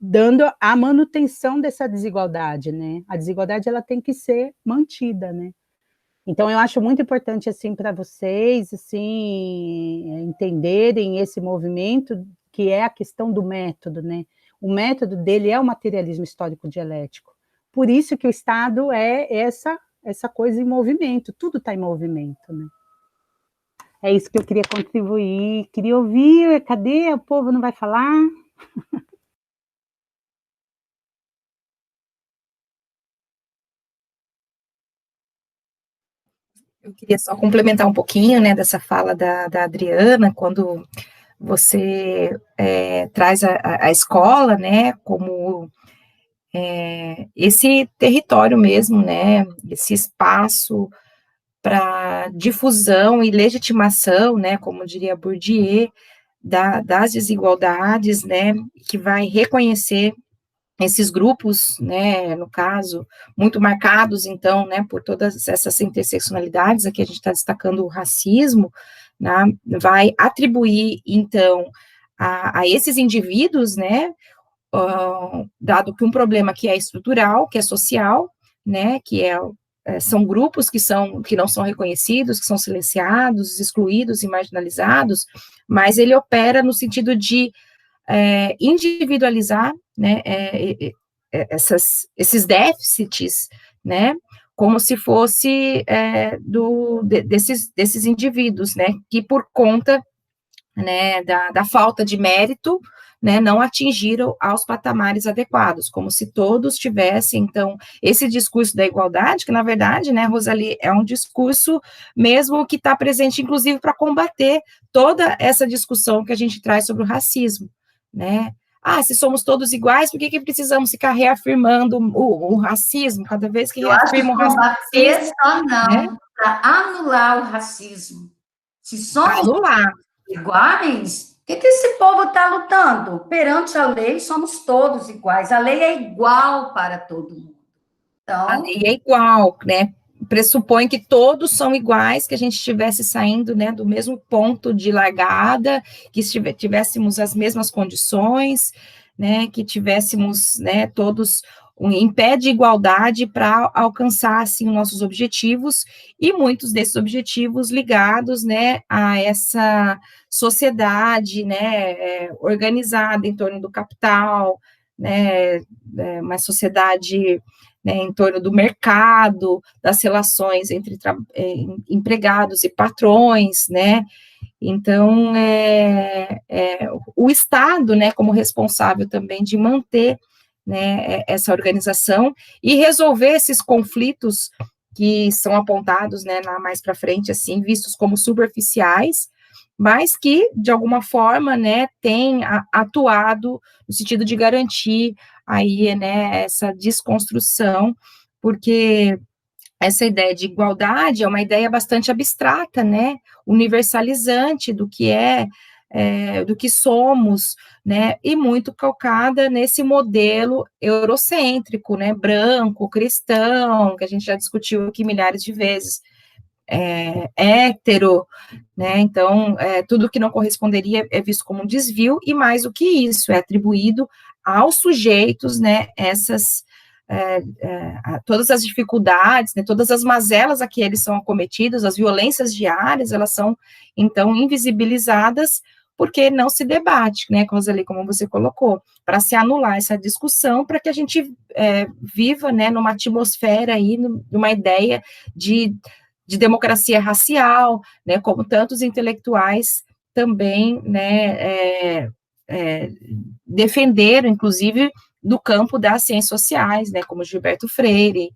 dando a manutenção dessa desigualdade, né? A desigualdade, ela tem que ser mantida, né? Então, eu acho muito importante, assim, para vocês, assim, entenderem esse movimento, que é a questão do método, né? O método dele é o materialismo histórico dialético. Por isso que o Estado é essa coisa em movimento, tudo está em movimento, né? É isso que eu queria contribuir. Queria ouvir, cadê? O povo não vai falar? Eu queria só complementar um pouquinho, né, dessa fala da Adriana, quando você traz a escola, né, como esse território mesmo, né, esse espaço para difusão e legitimação, né, como diria Bourdieu, das desigualdades, né, que vai reconhecer esses grupos, né, no caso, muito marcados, então, né, por todas essas interseccionalidades, aqui a gente está destacando o racismo, né, vai atribuir, então, a esses indivíduos, né, dado que um problema que é estrutural, que é social, né, são grupos que não são reconhecidos, que são silenciados, excluídos e marginalizados, mas ele opera no sentido de individualizar, né, esses déficits, né, como se fosse desses indivíduos, né, que por conta, né, da falta de mérito, né, não atingiram aos patamares adequados, como se todos tivessem, então, esse discurso da igualdade, que na verdade, né, Rosalie, é um discurso mesmo que está presente, inclusive, para combater toda essa discussão que a gente traz sobre o racismo, né, se somos todos iguais, por que precisamos ficar reafirmando o racismo, cada vez que reafirma o racismo? Só não, né? Para anular o racismo. Se somos iguais, o que esse povo está lutando? Perante a lei, somos todos iguais. A lei é igual para todo mundo. Então, a lei é igual, né? Pressupõe que todos são iguais, que a gente estivesse saindo, né, do mesmo ponto de largada, que tivéssemos as mesmas condições, né, que tivéssemos, né, todos em pé de igualdade para alcançar, assim, os nossos objetivos, e muitos desses objetivos ligados, né, a essa sociedade, né, organizada em torno do capital, né, uma sociedade, né, em torno do mercado, das relações entre empregados e patrões, né, então, o Estado, né, como responsável também de manter, né, essa organização e resolver esses conflitos que são apontados, né, mais para frente, assim, vistos como superficiais, mas que, de alguma forma, né, tem atuado no sentido de garantir aí, né, essa desconstrução, porque essa ideia de igualdade é uma ideia bastante abstrata, né, universalizante do que do que somos, né, e muito calcada nesse modelo eurocêntrico, né, branco, cristão, que a gente já discutiu aqui milhares de vezes, hétero, né, então, tudo que não corresponderia é visto como um desvio, e mais do que isso, é atribuído aos sujeitos, né, todas as dificuldades, né, todas as mazelas a que eles são acometidos, as violências diárias, elas são, então, invisibilizadas, porque não se debate, né, Rosalie, como você colocou, para se anular essa discussão, para que a gente viva, né, numa atmosfera aí, numa ideia de democracia racial, né, como tantos intelectuais também, né, defenderam, inclusive, do campo das ciências sociais, né, como Gilberto Freire,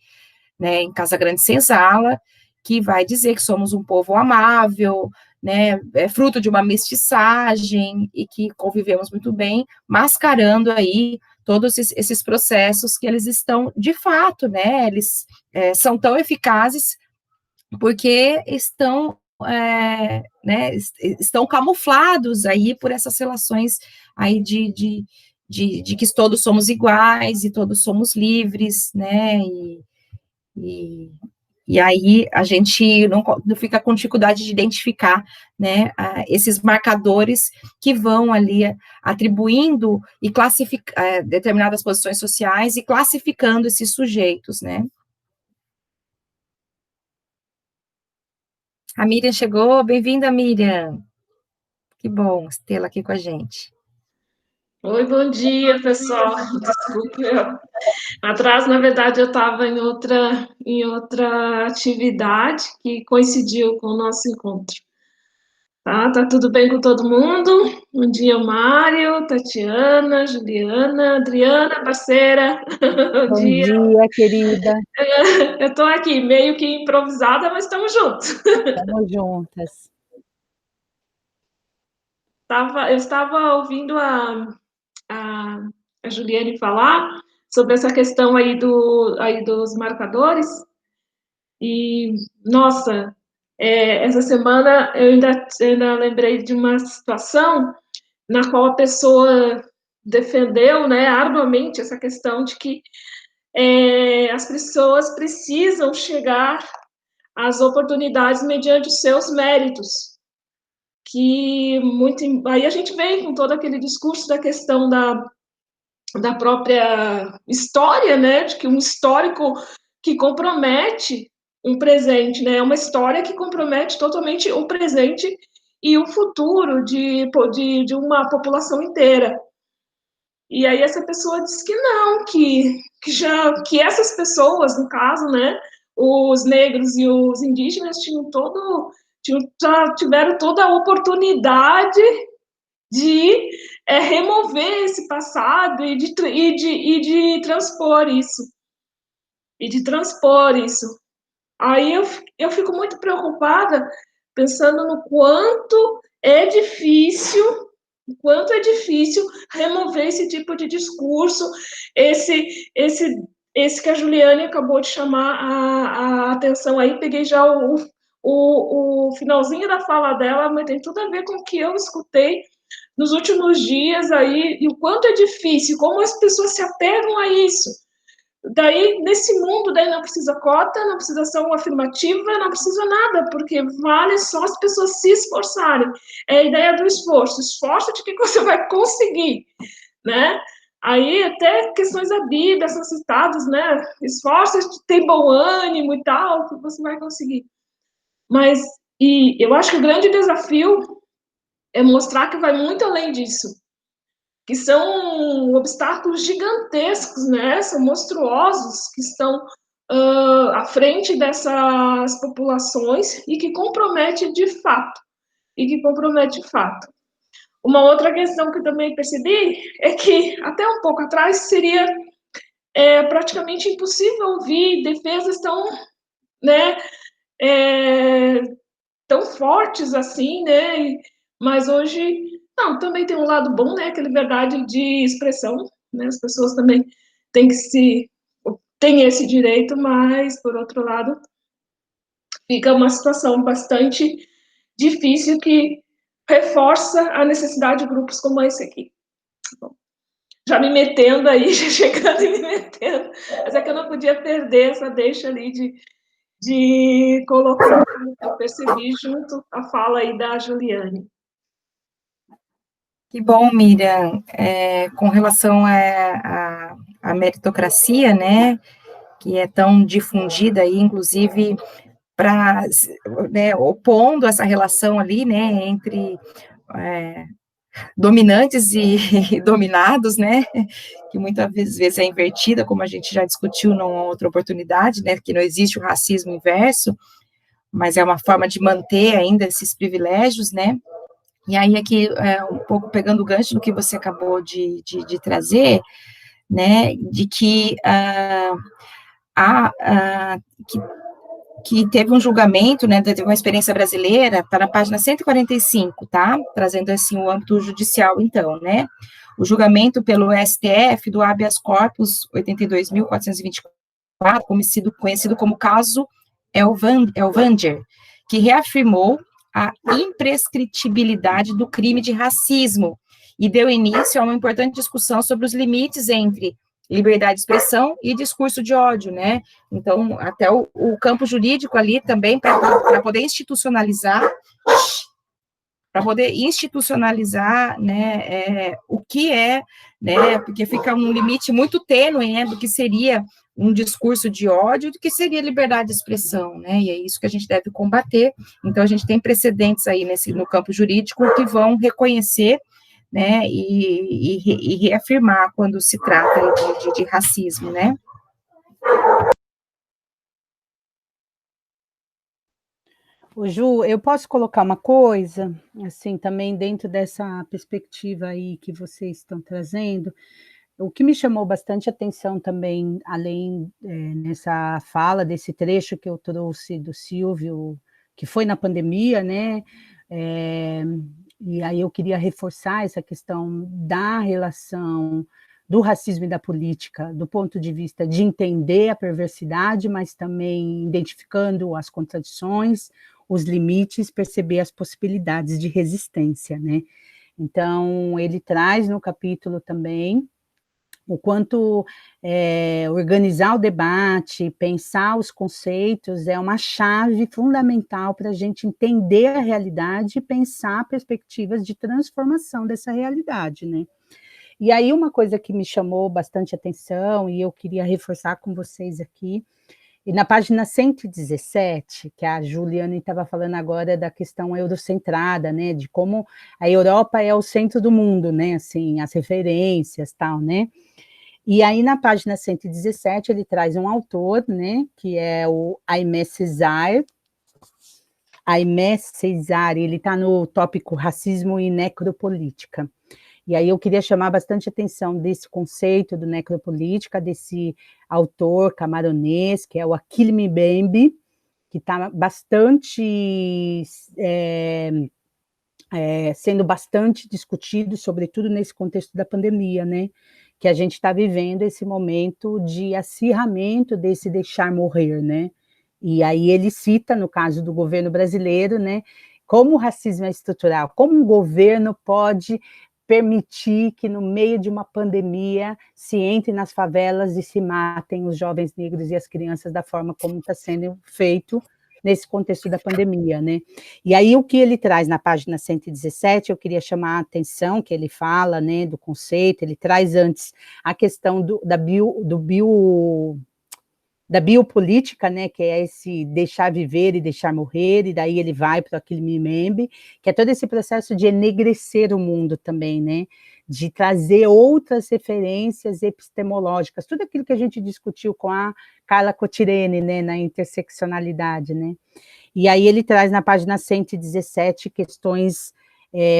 né, em Casagrande Senzala, que vai dizer que somos um povo amável, né, fruto de uma mestiçagem e que convivemos muito bem, mascarando aí todos esses processos que eles estão, de fato, né, eles são tão eficazes porque estão, né, estão camuflados aí por essas relações aí de que todos somos iguais e todos somos livres, né, e E aí a gente não fica com dificuldade de identificar, né, esses marcadores que vão ali atribuindo e classificando determinadas posições sociais e classificando esses sujeitos, né. A Miriam chegou, bem-vinda, Miriam. Que bom tê-la aqui com a gente. Oi, bom dia, pessoal. Desculpe o atraso, na verdade eu estava em outra atividade que coincidiu com o nosso encontro. Tá tudo bem com todo mundo? Bom dia, Mário, Tatiana, Juliana, Adriana, parceira. Bom dia, querida. Eu estou aqui meio que improvisada, mas estamos juntos. Estamos juntas. Eu estava ouvindo a Juliane falar sobre essa questão aí dos marcadores, e, nossa, essa semana eu ainda lembrei de uma situação na qual a pessoa defendeu, né, arduamente essa questão de que as pessoas precisam chegar às oportunidades mediante os seus méritos, aí a gente vem com todo aquele discurso da questão da própria história, né, de que um histórico que compromete um presente, né, uma história que compromete totalmente o presente e o futuro de uma população inteira. E aí essa pessoa diz que não, que essas pessoas, no caso, né, os negros e os indígenas tiveram toda a oportunidade de remover esse passado e de transpor isso. Aí eu fico muito preocupada pensando no quanto é difícil remover esse tipo de discurso, esse que a Juliane acabou de chamar a atenção aí, peguei já o finalzinho da fala dela, mas tem tudo a ver com o que eu escutei nos últimos dias aí, e o quanto é difícil, como as pessoas se apegam a isso. Daí, nesse mundo, daí não precisa cota, não precisa ação afirmativa, não precisa nada, porque vale só as pessoas se esforçarem. É a ideia do esforço. Esforça de que você vai conseguir, né? Aí, até questões da Bíblia são citadas, né? Esforça de ter bom ânimo e tal, que você vai conseguir. E eu acho que o grande desafio é mostrar que vai muito além disso, que são obstáculos gigantescos, né? São monstruosos, que estão à frente dessas populações e que compromete de fato. Uma outra questão que eu também percebi é que, até um pouco atrás, seria praticamente impossível ouvir defesas tão, né, tão fortes assim, né? Mas hoje, não, também tem um lado bom, né? Que é a liberdade de expressão, né? As pessoas também têm esse direito, mas, por outro lado, fica uma situação bastante difícil que reforça a necessidade de grupos como esse aqui. Bom, já me metendo aí, já chegando e me metendo, mas é que eu não podia perder essa deixa ali de colocar o que eu percebi junto à fala aí da Juliane. Que bom, Miriam. Com relação à meritocracia, né, que é tão difundida aí, inclusive, né, opondo essa relação ali, né, entre dominantes e dominados, né, que muitas vezes é invertida, como a gente já discutiu numa outra oportunidade, né, que não existe o racismo inverso, mas é uma forma de manter ainda esses privilégios, né. E aí aqui, um pouco pegando o gancho do que você acabou de trazer, né, de que que teve um julgamento, né, teve uma experiência brasileira, está na página 145, tá? Trazendo, assim, o âmbito judicial, então, né? O julgamento pelo STF do habeas corpus 82.424, conhecido como caso Elvanger, que reafirmou a imprescritibilidade do crime de racismo e deu início a uma importante discussão sobre os limites entre liberdade de expressão e discurso de ódio, né? Então, até o campo jurídico ali também, para poder institucionalizar, né, o que é, né, porque fica um limite muito tênue, né, do que seria um discurso de ódio, do que seria liberdade de expressão, né, e é isso que a gente deve combater. Então, a gente tem precedentes aí no campo jurídico que vão reconhecer, né, e reafirmar quando se trata de racismo, né. Ô, Ju, eu posso colocar uma coisa, assim, também dentro dessa perspectiva aí que vocês estão trazendo. O que me chamou bastante atenção também, além nessa fala, desse trecho que eu trouxe do Silvio, que foi na pandemia, né? E aí eu queria reforçar essa questão da relação do racismo e da política, do ponto de vista de entender a perversidade, mas também identificando as contradições, os limites, perceber as possibilidades de resistência, né? Então, ele traz no capítulo também o quanto organizar o debate, pensar os conceitos é uma chave fundamental para a gente entender a realidade e pensar perspectivas de transformação dessa realidade, né? E aí uma coisa que me chamou bastante atenção e eu queria reforçar com vocês aqui, e na página 117, que a Juliane estava falando agora da questão eurocentrada, né, de como a Europa é o centro do mundo, né, assim, as referências, tal, né, e aí na página 117 ele traz um autor, né, que é o Aimé Césaire. Aimé Césaire, ele está no tópico racismo e necropolítica. E aí eu queria chamar bastante atenção desse conceito do necropolítica, desse autor camaronês, que é o Achille Mbembe, que está bastante sendo bastante discutido, sobretudo nesse contexto da pandemia, né? Que a gente está vivendo esse momento de acirramento desse deixar morrer, né? E aí ele cita, no caso do governo brasileiro, né, como o racismo é estrutural, como um governo pode permitir que no meio de uma pandemia se entre nas favelas e se matem os jovens negros e as crianças da forma como está sendo feito nesse contexto da pandemia, né? E aí o que ele traz na página 117, eu queria chamar a atenção, que ele fala, né, do conceito, ele traz antes a questão da biopolítica, né, que é esse deixar viver e deixar morrer, e daí ele vai para aquele Mbembe, que é todo esse processo de enegrecer o mundo também, né, de trazer outras referências epistemológicas, tudo aquilo que a gente discutiu com a Carla Cotirene, né, na interseccionalidade, né, e aí ele traz na página 117 questões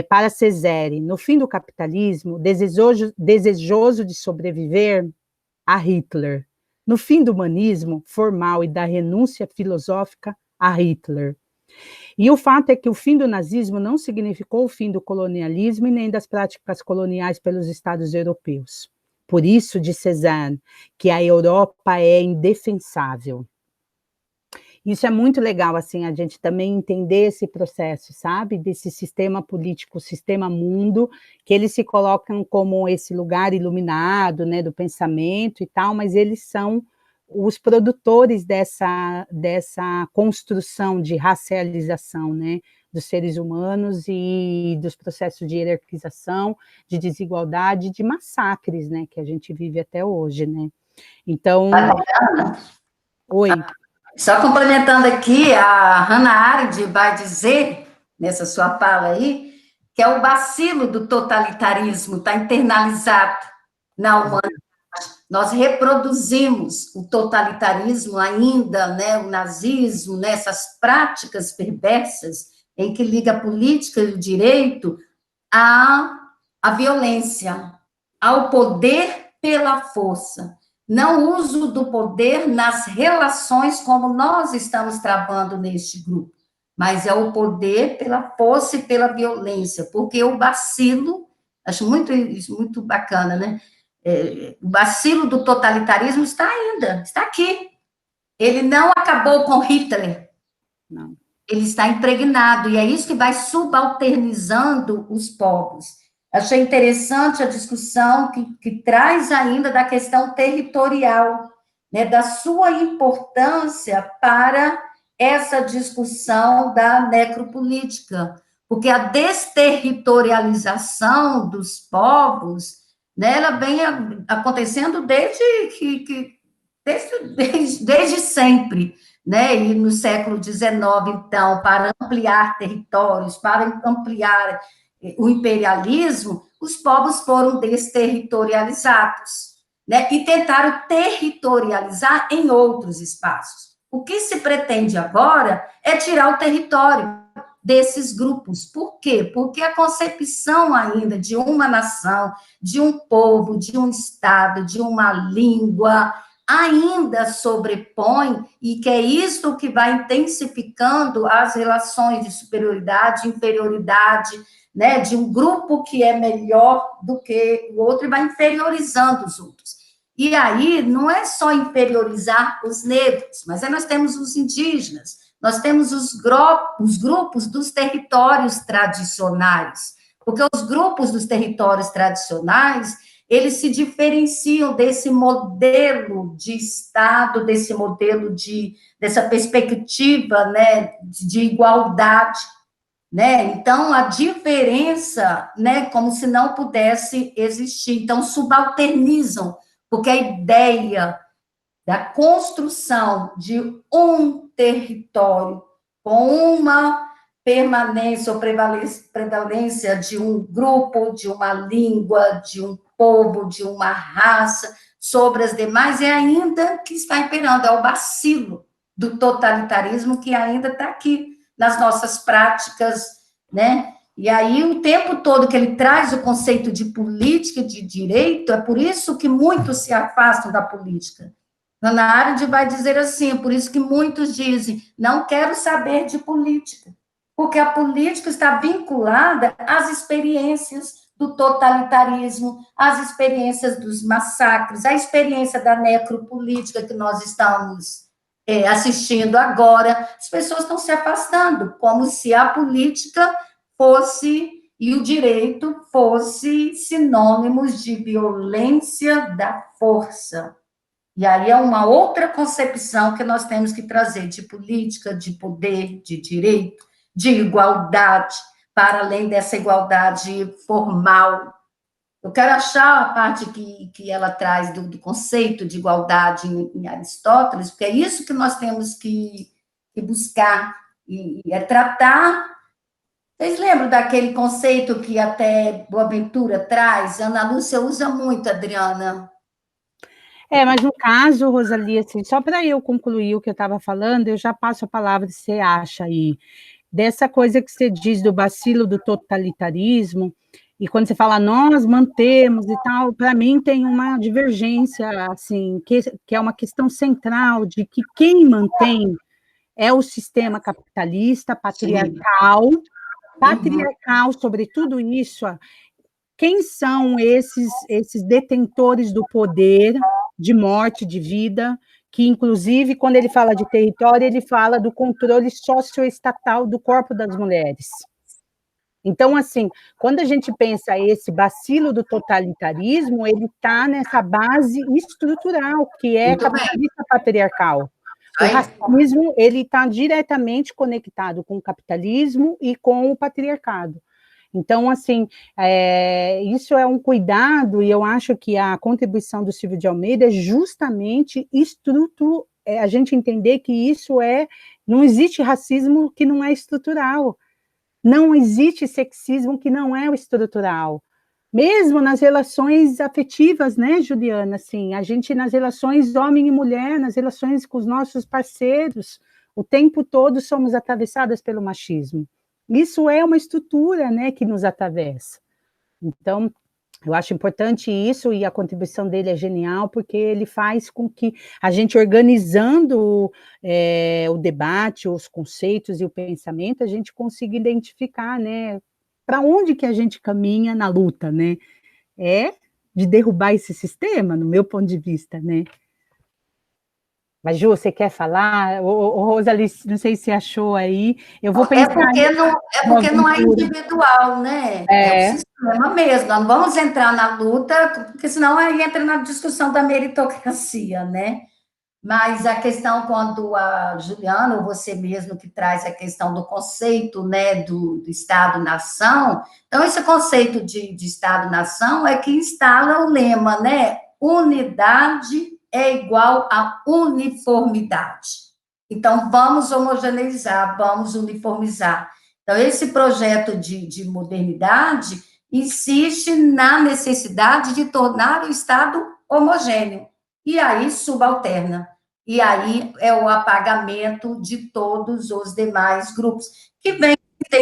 para Césaire, no fim do capitalismo, desejoso de sobreviver a Hitler, no fim do humanismo formal e da renúncia filosófica a Hitler. E o fato é que o fim do nazismo não significou o fim do colonialismo e nem das práticas coloniais pelos Estados europeus. Por isso, diz Césaire, que a Europa é indefensável. Isso é muito legal, assim, a gente também entender esse processo, sabe? Desse sistema político, sistema mundo, que eles se colocam como esse lugar iluminado, né, do pensamento e tal, mas eles são os produtores dessa construção de racialização, né, dos seres humanos e dos processos de hierarquização, de desigualdade, de massacres, né, que a gente vive até hoje, né? Então... Oi. Só complementando aqui, a Hannah Arendt vai dizer, nessa sua fala aí, que é o bacilo do totalitarismo, está internalizado na humanidade. Nós reproduzimos o totalitarismo ainda, né, o nazismo, né, essas práticas perversas em que liga a política e o direito à violência, ao poder pela força. Não uso do poder nas relações como nós estamos travando neste grupo, mas é o poder pela força e pela violência, porque o bacilo, acho muito bacana, né? O bacilo do totalitarismo está ainda, está aqui. Ele não acabou com Hitler. Não. Ele está impregnado, e é isso que vai subalternizando os povos. Achei interessante a discussão que traz ainda da questão territorial, né, da sua importância para essa discussão da necropolítica, porque a desterritorialização dos povos, né, ela vem acontecendo desde sempre, né, e no século XIX, então, para ampliar territórios, para ampliar o imperialismo, os povos foram desterritorializados, né, e tentaram territorializar em outros espaços. O que se pretende agora é tirar o território desses grupos. Por quê? Porque a concepção ainda de uma nação, de um povo, de um estado, de uma língua, ainda sobrepõe, e que é isso que vai intensificando as relações de superioridade, inferioridade, né, de um grupo que é melhor do que o outro e vai inferiorizando os outros. E aí, não é só inferiorizar os negros, mas aí nós temos os indígenas, nós temos os grupos dos territórios tradicionais, porque os grupos dos territórios tradicionais, eles se diferenciam desse modelo de Estado, desse modelo dessa perspectiva, né, de igualdade, né? Então, a diferença, né, como se não pudesse existir. Então, subalternizam, porque a ideia da construção de um território com uma permanência ou prevalência de um grupo, de uma língua, de um povo, de uma raça sobre as demais, é ainda que está imperando, é o bacilo do totalitarismo que ainda está aqui nas nossas práticas, né? E aí, o tempo todo que ele traz o conceito de política e de direito, é por isso que muitos se afastam da política. Hannah Arendt vai dizer assim, por isso que muitos dizem, não quero saber de política, porque a política está vinculada às experiências do totalitarismo, às experiências dos massacres, à experiência da necropolítica que nós estamos assistindo agora. As pessoas estão se afastando, como se a política fosse, e o direito fosse sinônimos de violência da força. E aí é uma outra concepção que nós temos que trazer de política, de poder, de direito, de igualdade, para além dessa igualdade formal. Eu quero achar a parte que ela traz do conceito de igualdade em Aristóteles, porque é isso que nós temos que buscar, e é tratar. Vocês lembram daquele conceito que até Boaventura traz? Ana Lúcia usa muito, Adriana. Mas no caso, Rosalia, assim, só para eu concluir o que eu estava falando, eu já passo a palavra que você acha aí, dessa coisa que você diz do bacilo do totalitarismo, e quando você fala nós mantemos e tal, para mim tem uma divergência, assim, que é uma questão central de que quem mantém é o sistema capitalista, patriarcal, sobre tudo isso. Quem são esses detentores do poder, de morte, de vida, que, inclusive, quando ele fala de território, ele fala do controle socioestatal do corpo das mulheres. Então, assim, quando a gente pensa esse bacilo do totalitarismo, ele está nessa base estrutural, que é capitalista patriarcal. O racismo, ele está diretamente conectado com o capitalismo e com o patriarcado. Então, assim, isso é um cuidado, e eu acho que a contribuição do Silvio de Almeida é justamente a gente entender que não existe racismo que não é estrutural, não existe sexismo que não é o estrutural. Mesmo nas relações afetivas, né, Juliana? Assim, a gente, nas relações homem e mulher, nas relações com os nossos parceiros, o tempo todo somos atravessadas pelo machismo. Isso é uma estrutura, né, que nos atravessa. Então, eu acho importante isso, e a contribuição dele é genial, porque ele faz com que a gente, organizando o debate, os conceitos e o pensamento, a gente consiga identificar, né, para onde que a gente caminha na luta, né? É de derrubar esse sistema, no meu ponto de vista, né? Mas, Ju, você quer falar? Ô, Rosali, não sei se achou aí. Eu vou pensar... É porque não é individual, né? É o sistema mesmo. Nós não vamos entrar na luta, porque senão aí entra na discussão da meritocracia, né? Mas a questão, quando a Juliana, ou você mesmo que traz a questão do conceito, né, do Estado-nação, então esse conceito de Estado-nação é que instala o lema, né, unidade é igual a uniformidade. Então, vamos homogeneizar, vamos uniformizar. Então, esse projeto de modernidade insiste na necessidade de tornar o Estado homogêneo, e aí subalterna. E aí é o apagamento de todos os demais grupos, que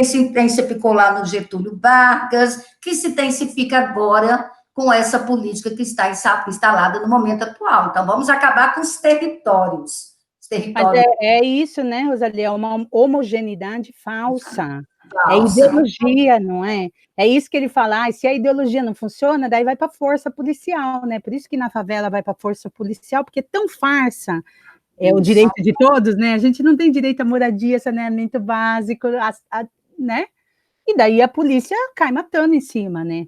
se intensificou lá no Getúlio Vargas, que se intensifica agora com essa política que está instalada no momento atual. Então, vamos acabar com os territórios. Mas é isso, né, Rosalie? É uma homogeneidade falsa. É ideologia, não é? É isso que ele fala, se a ideologia não funciona, daí vai para a força policial, né? Por isso que na favela vai para a força policial, porque é tão farsa o direito de todos, né? A gente não tem direito à moradia, saneamento básico, né? E daí a polícia cai matando em cima, né?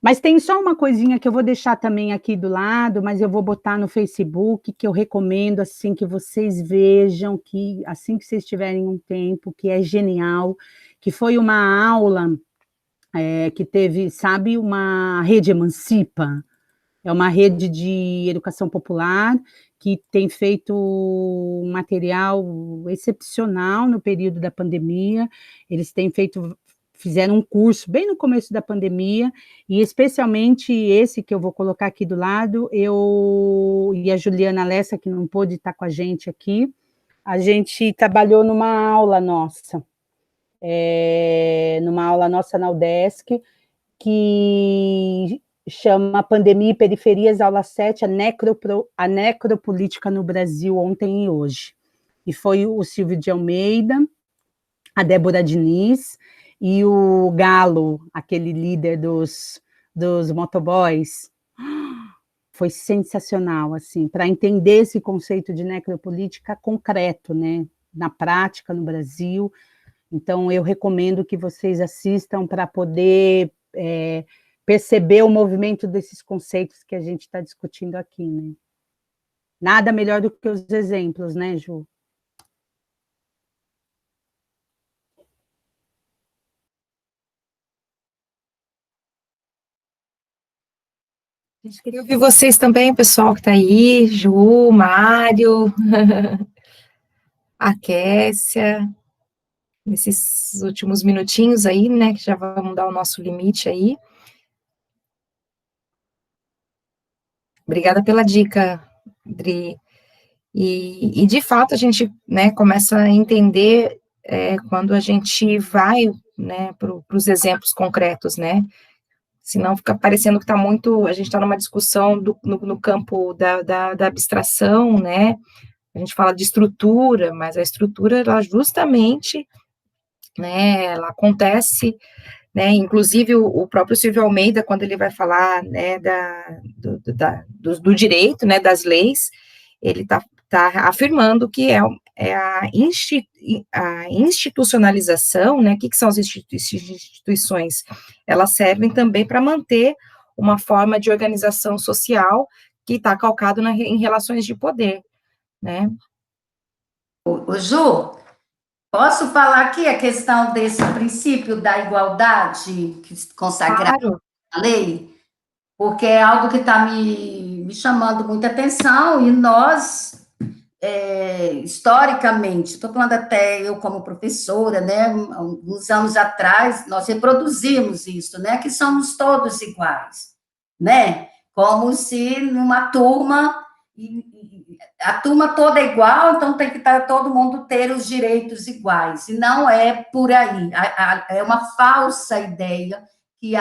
Mas tem só uma coisinha que eu vou deixar também aqui do lado, mas eu vou botar no Facebook, que eu recomendo, assim, que vocês vejam, que assim que vocês tiverem um tempo, que é genial, que foi uma aula que teve, sabe, uma rede Emancipa, é uma rede de educação popular, que tem feito um material excepcional no período da pandemia, eles têm fizeram um curso bem no começo da pandemia, e especialmente esse que eu vou colocar aqui do lado, eu e a Juliana Lessa, que não pôde estar com a gente aqui, a gente trabalhou numa aula nossa na UDESC, que chama Pandemia e Periferias, aula 7, a necropolítica no Brasil ontem e hoje. E foi o Silvio de Almeida, a Débora Diniz, e o Galo, aquele líder dos motoboys, foi sensacional, assim, para entender esse conceito de necropolítica concreto, né, na prática, no Brasil. Então, eu recomendo que vocês assistam para poder perceber o movimento desses conceitos que a gente está discutindo aqui, né. Nada melhor do que os exemplos, né, Ju? A gente queria ouvir vocês também, pessoal que está aí, Ju, Mário, a Kessia, nesses últimos minutinhos aí, né, que já vamos dar o nosso limite aí. Obrigada pela dica, Dri. E de fato, a gente, né, começa a entender quando a gente vai, né, para os exemplos concretos, né, senão fica parecendo que está muito, a gente está numa discussão no campo da abstração, né, a gente fala de estrutura, mas a estrutura, ela justamente, né, ela acontece, né, inclusive o próprio Silvio Almeida, quando ele vai falar, né, do direito, né, das leis, ele está afirmando que é a institucionalização, né, o que são as instituições? Elas servem também para manter uma forma de organização social que está calcado em relações de poder, né. Ô, Ju, posso falar aqui a questão desse princípio da igualdade consagrado na lei? Porque é algo que está me chamando muita atenção, e nós, historicamente, estou falando até eu como professora, né, uns anos atrás, nós reproduzimos isso, né, que somos todos iguais, né, como se numa turma, a turma toda é igual, então tem que todo mundo ter os direitos iguais, e não é por aí, é uma falsa ideia que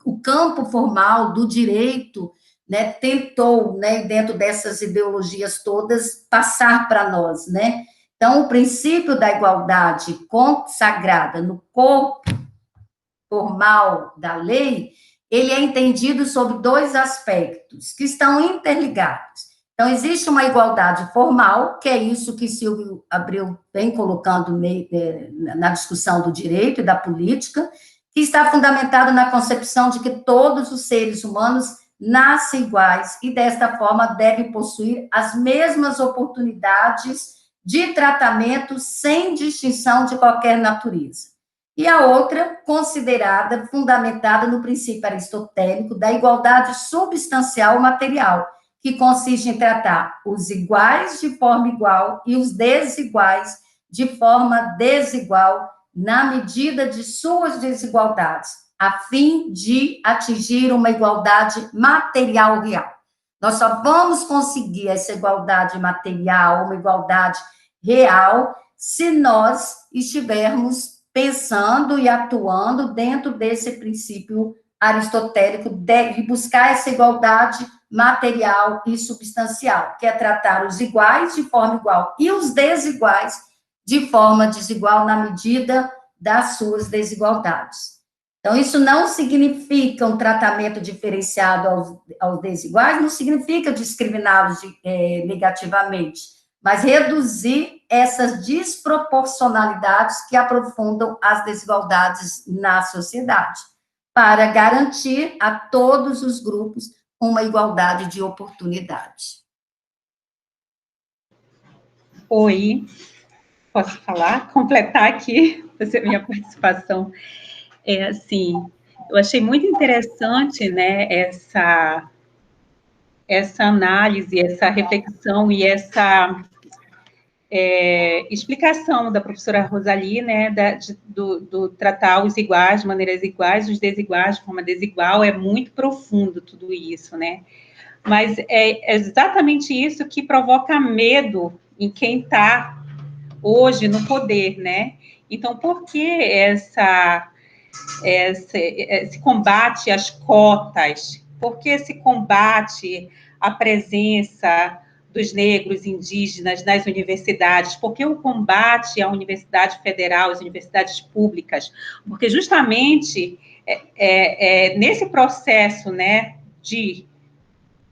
o campo formal do direito, né, tentou, né, dentro dessas ideologias todas, passar para nós, né? Então, o princípio da igualdade consagrada no corpo formal da lei, ele é entendido sob dois aspectos que estão interligados, Então, existe uma igualdade formal, que é isso que Silvio Abreu vem colocando na discussão do direito e da política, que está fundamentado na concepção de que todos os seres humanos nascem iguais e, desta forma, devem possuir as mesmas oportunidades de tratamento sem distinção de qualquer natureza. E a outra, considerada, fundamentada no princípio aristotélico da igualdade substancial material, que consiste em tratar os iguais de forma igual e os desiguais de forma desigual, na medida de suas desigualdades, a fim de atingir uma igualdade material real. Nós só vamos conseguir essa igualdade material, uma igualdade real, se nós estivermos pensando e atuando dentro desse princípio aristotélico de buscar essa igualdade material e substancial, que é tratar os iguais de forma igual e os desiguais de forma desigual na medida das suas desigualdades. Então, isso não significa um tratamento diferenciado aos desiguais, não significa discriminá-los negativamente, mas reduzir essas desproporcionalidades que aprofundam as desigualdades na sociedade, para garantir a todos os grupos uma igualdade de oportunidade. Oi, posso falar? Completar aqui, fazer minha participação. Assim, eu achei muito interessante, né, essa análise, essa reflexão e essa explicação da professora Rosali, né, do tratar os iguais de maneiras iguais, os desiguais de forma desigual, é muito profundo tudo isso, né? Mas é exatamente isso que provoca medo em quem está hoje no poder, né? Então, por que esse combate às cotas? Por que esse combate à presença dos negros indígenas nas universidades? Por que o combate à Universidade Federal, às universidades públicas? Porque justamente nesse processo, né, de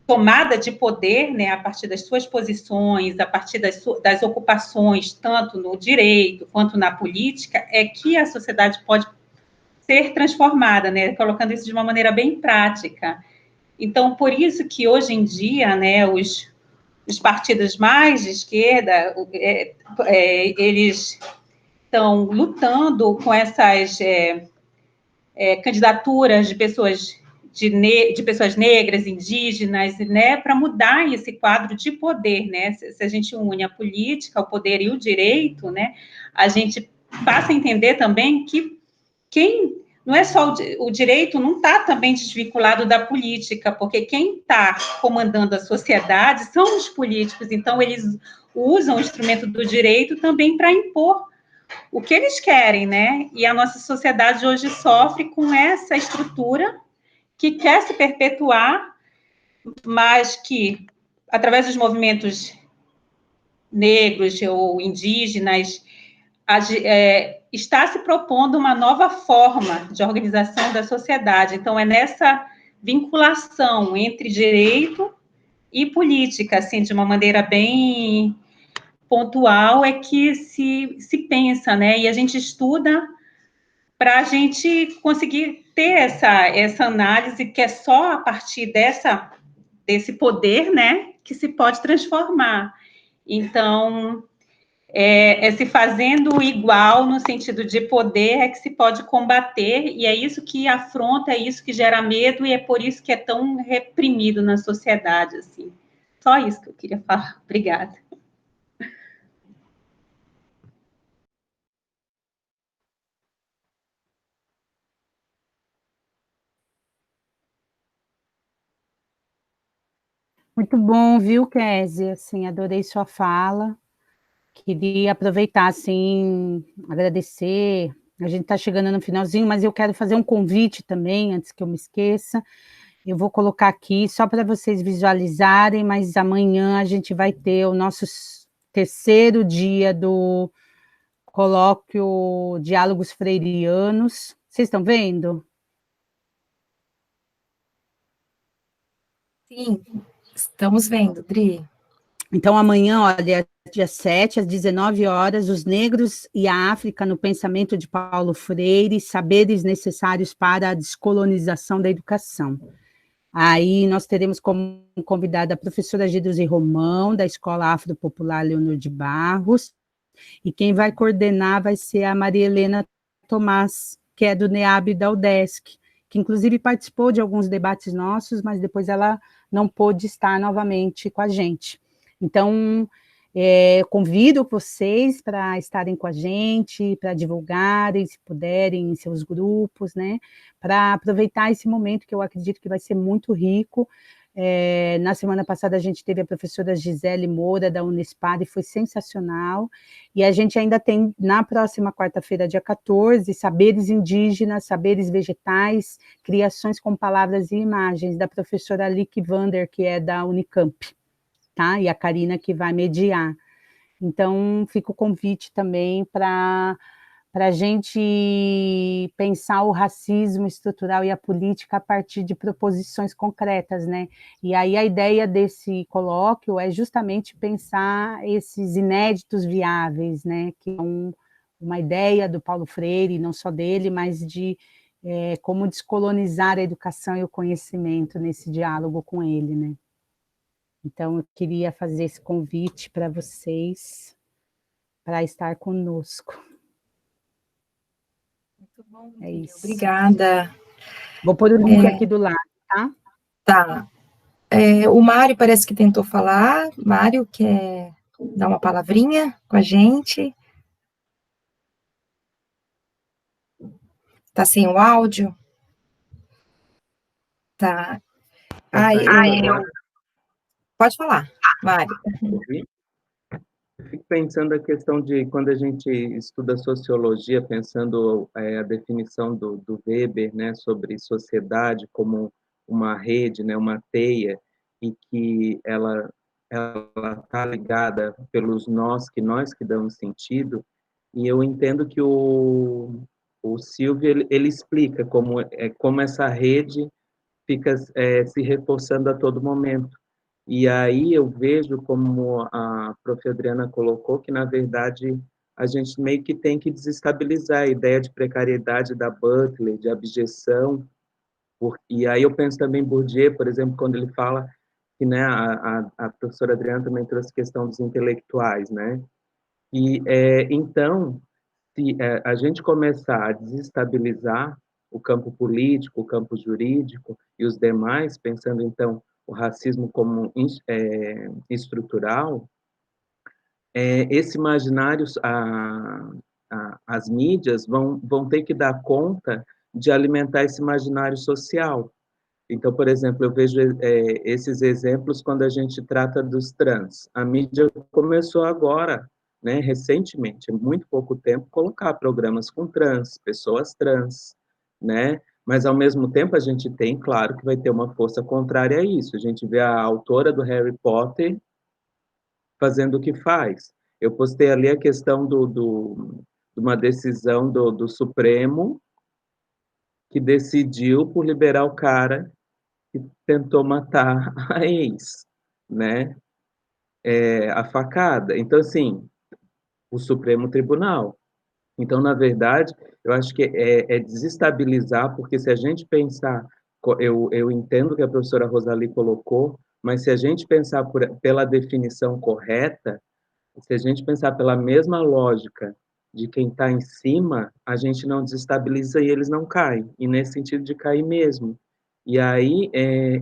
tomada de poder, né, a partir das suas posições, a partir das ocupações, tanto no direito quanto na política, é que a sociedade pode ser transformada, né, colocando isso de uma maneira bem prática. Então, por isso que hoje em dia, né, os partidos mais de esquerda, eles estão lutando com essas candidaturas de pessoas de pessoas negras, indígenas, né, para mudar esse quadro de poder, né? Se a gente une a política, o poder e o direito, né, a gente passa a entender também que não é só o direito, não está também desvinculado da política, porque quem está comandando a sociedade são os políticos, então eles usam o instrumento do direito também para impor o que eles querem, né? E a nossa sociedade hoje sofre com essa estrutura que quer se perpetuar, mas que, através dos movimentos negros ou indígenas, está se propondo uma nova forma de organização da sociedade. Então, é nessa vinculação entre direito e política, assim, de uma maneira bem pontual, é que se pensa, né? E a gente estuda para a gente conseguir ter essa análise, que é só a partir desse poder, né, que se pode transformar. Então, se fazendo igual no sentido de poder é que se pode combater, e é isso que afronta, é isso que gera medo, e é por isso que é tão reprimido na sociedade, assim. Só isso que eu queria falar. Obrigada. Muito bom, viu, Kézia? Assim, adorei sua fala. Queria aproveitar, assim, agradecer. A gente está chegando no finalzinho, mas eu quero fazer um convite também, antes que eu me esqueça. Eu vou colocar aqui só para vocês visualizarem, mas amanhã a gente vai ter o nosso terceiro dia do colóquio Diálogos Freirianos. Vocês estão vendo? Sim. Estamos vendo, Dri. Então, amanhã, olha, dia 7, às 19 horas, Os Negros e a África no Pensamento de Paulo Freire, Saberes Necessários para a Descolonização da Educação. Aí nós teremos como convidada a professora Giduzi Romão, da Escola Afropopular Leonor de Barros, e quem vai coordenar vai ser a Maria Helena Tomás, que é do NEAB da UDESC, que inclusive participou de alguns debates nossos, mas depois ela não pôde estar novamente com a gente. Então, convido vocês para estarem com a gente, para divulgarem, se puderem, em seus grupos, né, para aproveitar esse momento que eu acredito que vai ser muito rico. Na semana passada a gente teve a professora Gisele Moura, da Unespar, e foi sensacional, e a gente ainda tem, na próxima quarta-feira, dia 14, Saberes Indígenas, Saberes Vegetais, Criações com Palavras e Imagens, da professora Lick Vander, que é da Unicamp. Tá? E a Karina que vai mediar. Então, fica o convite também para a gente pensar o racismo estrutural e a política a partir de proposições concretas, né? E aí a ideia desse colóquio é justamente pensar esses inéditos viáveis, né? Que é uma ideia do Paulo Freire, não só dele, mas de como descolonizar a educação e o conhecimento nesse diálogo com ele, né? Então, eu queria fazer esse convite para vocês, para estar conosco. Muito bom, é isso. Obrigada. Vou pôr o link aqui do lado, tá? Tá. O Mário parece que tentou falar. Mário, quer dar uma palavrinha com a gente? Tá sem o áudio? Tá. Pode falar, Mário. Eu fico pensando a questão de quando a gente estuda sociologia, pensando a definição do Weber, né, sobre sociedade como uma rede, né, uma teia, e que ela está ligada pelos nós que damos sentido. E eu entendo que o Silvio ele explica como essa rede fica se reforçando a todo momento. E aí eu vejo, como a prof. Adriana colocou, que, na verdade, a gente meio que tem que desestabilizar a ideia de precariedade da Butler, de abjeção. E aí eu penso também em Bourdieu, por exemplo, quando ele fala que, né, a professora Adriana também trouxe a questão dos intelectuais, né? E, então, se a gente começar a desestabilizar o campo político, o campo jurídico e os demais, pensando, então, o racismo como estrutural, esse imaginário, as mídias vão ter que dar conta de alimentar esse imaginário social. Então, por exemplo, eu vejo esses exemplos quando a gente trata dos trans. A mídia começou agora, né, recentemente, muito pouco tempo, colocar programas com trans, pessoas trans, né? Mas, ao mesmo tempo, a gente tem, claro, que vai ter uma força contrária a isso. A gente vê a autora do Harry Potter fazendo o que faz. Eu postei ali a questão de uma decisão do Supremo que decidiu por liberar o cara que tentou matar a ex, né? A facada. Então, assim, o Supremo Tribunal. Então, na verdade, eu acho que é desestabilizar, porque se a gente pensar, eu entendo que a professora Rosali colocou, mas se a gente pensar pela definição correta, se a gente pensar pela mesma lógica de quem está em cima, a gente não desestabiliza e eles não caem, e nesse sentido de cair mesmo. E aí,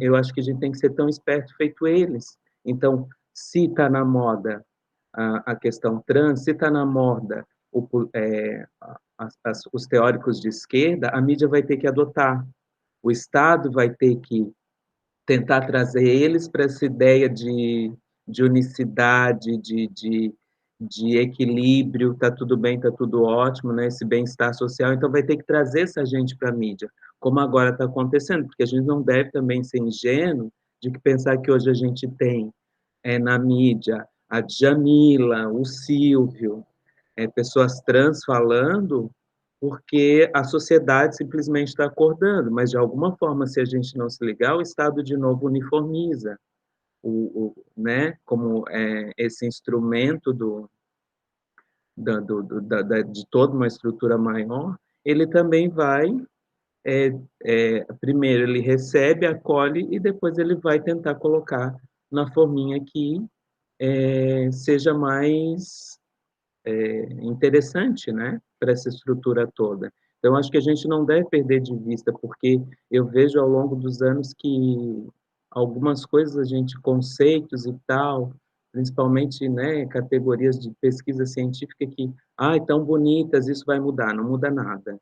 eu acho que a gente tem que ser tão esperto feito eles. Então, se está na moda a questão trans, se está na moda os teóricos de esquerda, a mídia vai ter que adotar. O Estado vai ter que tentar trazer eles para essa ideia de unicidade, de equilíbrio, está tudo bem, está tudo ótimo, né? Esse bem-estar social, então vai ter que trazer essa gente para a mídia, como agora está acontecendo, porque a gente não deve também ser ingênuo de que pensar que hoje a gente tem na mídia a Djamila, o Silvio, pessoas trans falando, porque a sociedade simplesmente está acordando, mas de alguma forma, se a gente não se ligar, o Estado de novo uniformiza, né, como esse instrumento de toda uma estrutura maior, ele também vai, primeiro ele recebe, acolhe, e depois ele vai tentar colocar na forminha que seja mais interessante, né, para essa estrutura toda. Então, acho que a gente não deve perder de vista, porque eu vejo ao longo dos anos que algumas coisas, conceitos e tal, principalmente, né, categorias de pesquisa científica que, tão bonitas, isso vai mudar, não muda nada.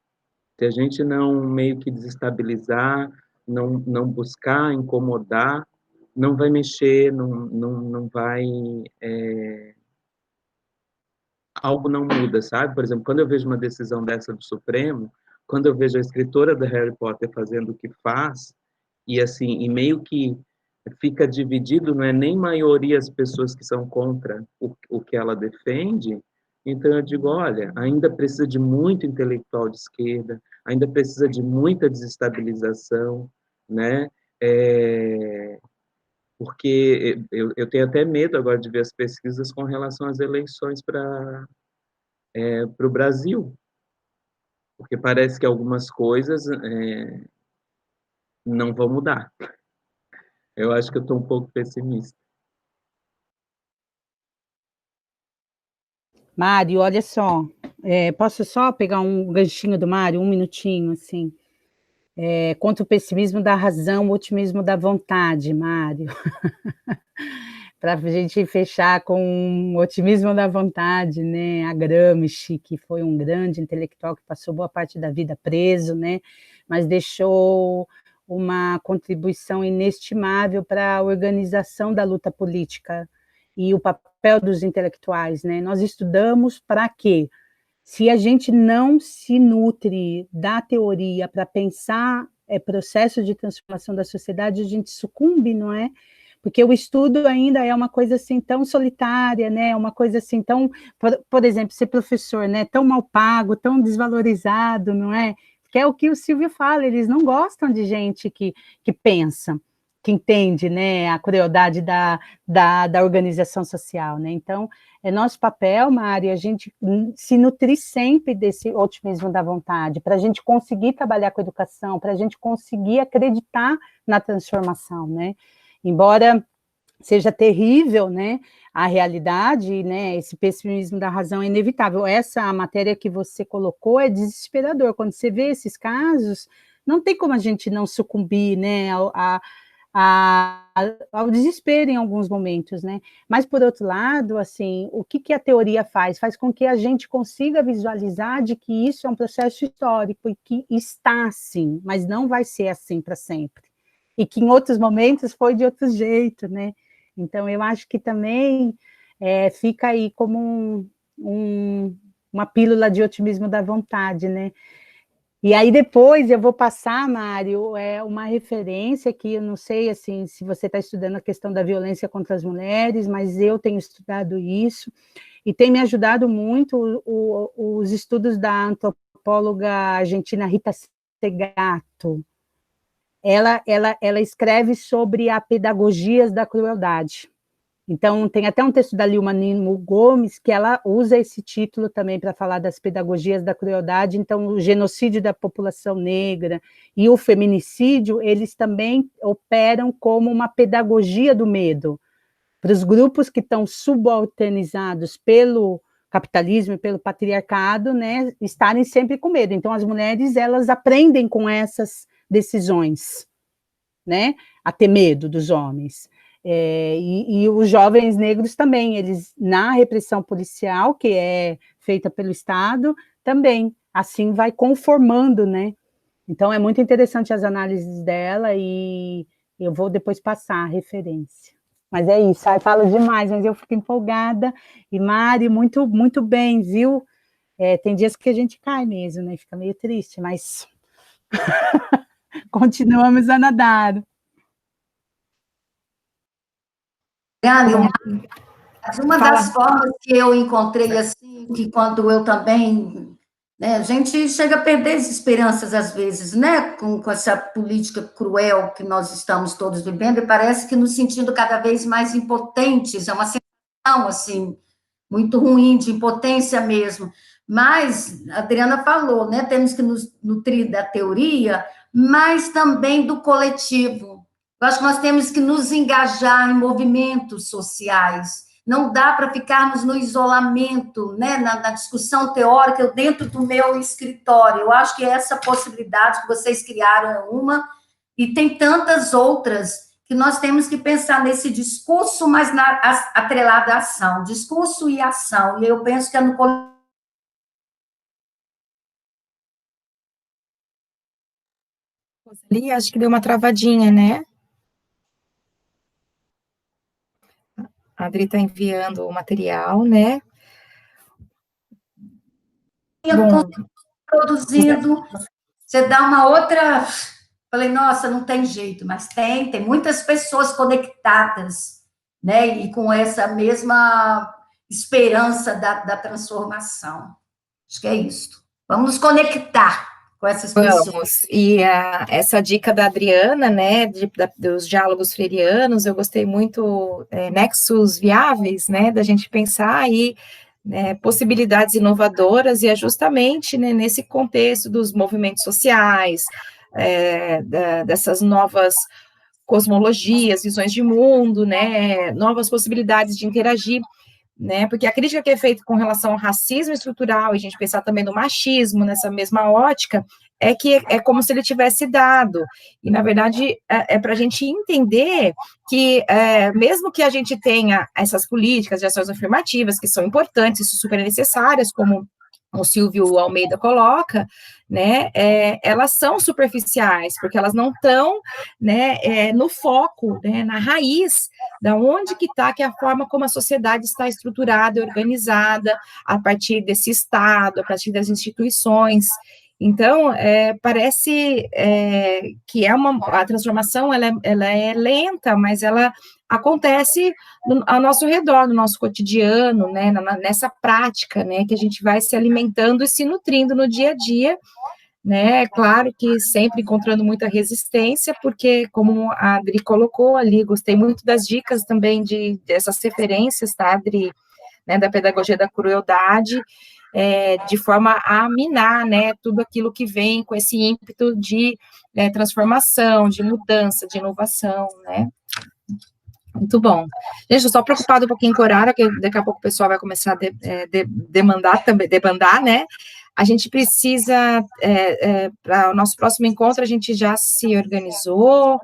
Se a gente não meio que desestabilizar, não buscar incomodar, não vai mexer, não vai algo não muda, sabe? Por exemplo, quando eu vejo uma decisão dessa do Supremo, quando eu vejo a escritora do Harry Potter fazendo o que faz, e assim, e meio que fica dividido, não é nem maioria as pessoas que são contra o que ela defende, então eu digo, olha, ainda precisa de muito intelectual de esquerda, ainda precisa de muita desestabilização, né? Porque eu tenho até medo agora de ver as pesquisas com relação às eleições para o Brasil, porque parece que algumas coisas não vão mudar. Eu acho que eu estou um pouco pessimista. Mário, olha só, posso só pegar um ganchinho do Mário, um minutinho, assim? Contra o pessimismo da razão, o otimismo da vontade, Mário. Para a gente fechar com o otimismo da vontade, né? A Gramsci, que foi um grande intelectual que passou boa parte da vida preso, né? Mas deixou uma contribuição inestimável para a organização da luta política e o papel dos intelectuais, né? Nós estudamos para quê? Se a gente não se nutre da teoria para pensar processo de transformação da sociedade, a gente sucumbe, não é? Porque o estudo ainda é uma coisa assim tão solitária, né? Uma coisa assim tão, por exemplo, ser professor, né? Tão mal pago, tão desvalorizado, não é? Que é o que o Silvio fala, eles não gostam de gente que pensa, que entende, né? A crueldade da organização social, né? Então, é nosso papel, Mari, a gente se nutrir sempre desse otimismo da vontade, para a gente conseguir trabalhar com educação, para a gente conseguir acreditar na transformação, né? Embora seja terrível, né, a realidade, né, esse pessimismo da razão é inevitável. Essa matéria que você colocou é desesperador. Quando você vê esses casos, não tem como a gente não sucumbir, né, ao desespero em alguns momentos, né? Mas, por outro lado, assim, o que a teoria faz? Faz com que a gente consiga visualizar de que isso é um processo histórico e que está assim, mas não vai ser assim para sempre. E que em outros momentos foi de outro jeito, né? Então, eu acho que também fica aí como uma pílula de otimismo da vontade, né? E aí depois eu vou passar, Mário, uma referência que eu não sei assim, se você está estudando a questão da violência contra as mulheres, mas eu tenho estudado isso, e tem me ajudado muito os estudos da antropóloga argentina Rita Segato. Ela escreve sobre a pedagogias da crueldade. Então, tem até um texto da Lilma Nimo Gomes, que ela usa esse título também para falar das pedagogias da crueldade. Então, o genocídio da população negra e o feminicídio, eles também operam como uma pedagogia do medo, para os grupos que estão subalternizados pelo capitalismo e pelo patriarcado, né, estarem sempre com medo. Então, as mulheres, elas aprendem com essas decisões, né, a ter medo dos homens. E os jovens negros também, eles, na repressão policial, que é feita pelo Estado, também, assim vai conformando, né? Então, é muito interessante as análises dela, e eu vou depois passar a referência. Mas é isso, eu falo demais, mas eu fico empolgada, e Mari, muito, muito bem, viu? Tem dias que a gente cai mesmo, né? Fica meio triste, mas continuamos a nadar. Mas uma das formas que eu encontrei, assim, que quando eu também né? A gente chega a perder as esperanças, às vezes, né? Com essa política cruel que nós estamos todos vivendo, e parece que nos sentindo cada vez mais impotentes, é uma sensação, assim, muito ruim, de impotência mesmo. Mas, a Adriana falou, né? Temos que nos nutrir da teoria, mas também do coletivo. Eu acho que nós temos que nos engajar em movimentos sociais. Não dá para ficarmos no isolamento, né, na discussão teórica dentro do meu escritório. Eu acho que essa possibilidade que vocês criaram é uma, e tem tantas outras que nós temos que pensar nesse discurso, mas atrelado à ação, discurso e ação. E eu penso que é no Ali, acho que deu uma travadinha, né? A Adri está enviando o material, né? Bom, produzindo, você dá uma outra... Falei, nossa, não tem jeito, mas tem muitas pessoas conectadas, né? E com essa mesma esperança da transformação. Acho que é isso. Vamos nos conectar com essas pessoas. Vamos, e essa dica da Adriana, né, dos diálogos freirianos, eu gostei muito, nexos viáveis, né, da gente pensar aí, né, possibilidades inovadoras, e é justamente, né, nesse contexto dos movimentos sociais, dessas novas cosmologias, visões de mundo, né, novas possibilidades de interagir, né, porque a crítica que é feita com relação ao racismo estrutural, e a gente pensar também no machismo nessa mesma ótica, é que é como se ele tivesse dado, e na verdade é para a gente entender que mesmo que a gente tenha essas políticas de ações afirmativas, que são importantes e super necessárias, como o Silvio Almeida coloca, né, elas são superficiais, porque elas não estão, né, no foco, né, na raiz, da onde que está, que é a forma como a sociedade está estruturada e organizada, a partir desse Estado, a partir das instituições. Então, parece que a transformação, ela é lenta, mas ela acontece ao nosso redor, no nosso cotidiano, né, nessa prática, né, que a gente vai se alimentando e se nutrindo no dia a dia, né, claro que sempre encontrando muita resistência, porque, como a Adri colocou ali, gostei muito das dicas também dessas referências, tá, Adri, né, da pedagogia da crueldade, de forma a minar, né, tudo aquilo que vem com esse ímpeto de transformação, de mudança, de inovação, né. Muito bom. Gente, eu estou preocupada um pouquinho com o horário, que daqui a pouco o pessoal vai começar a debandar, né? A gente precisa, para o nosso próximo encontro, a gente já se organizou,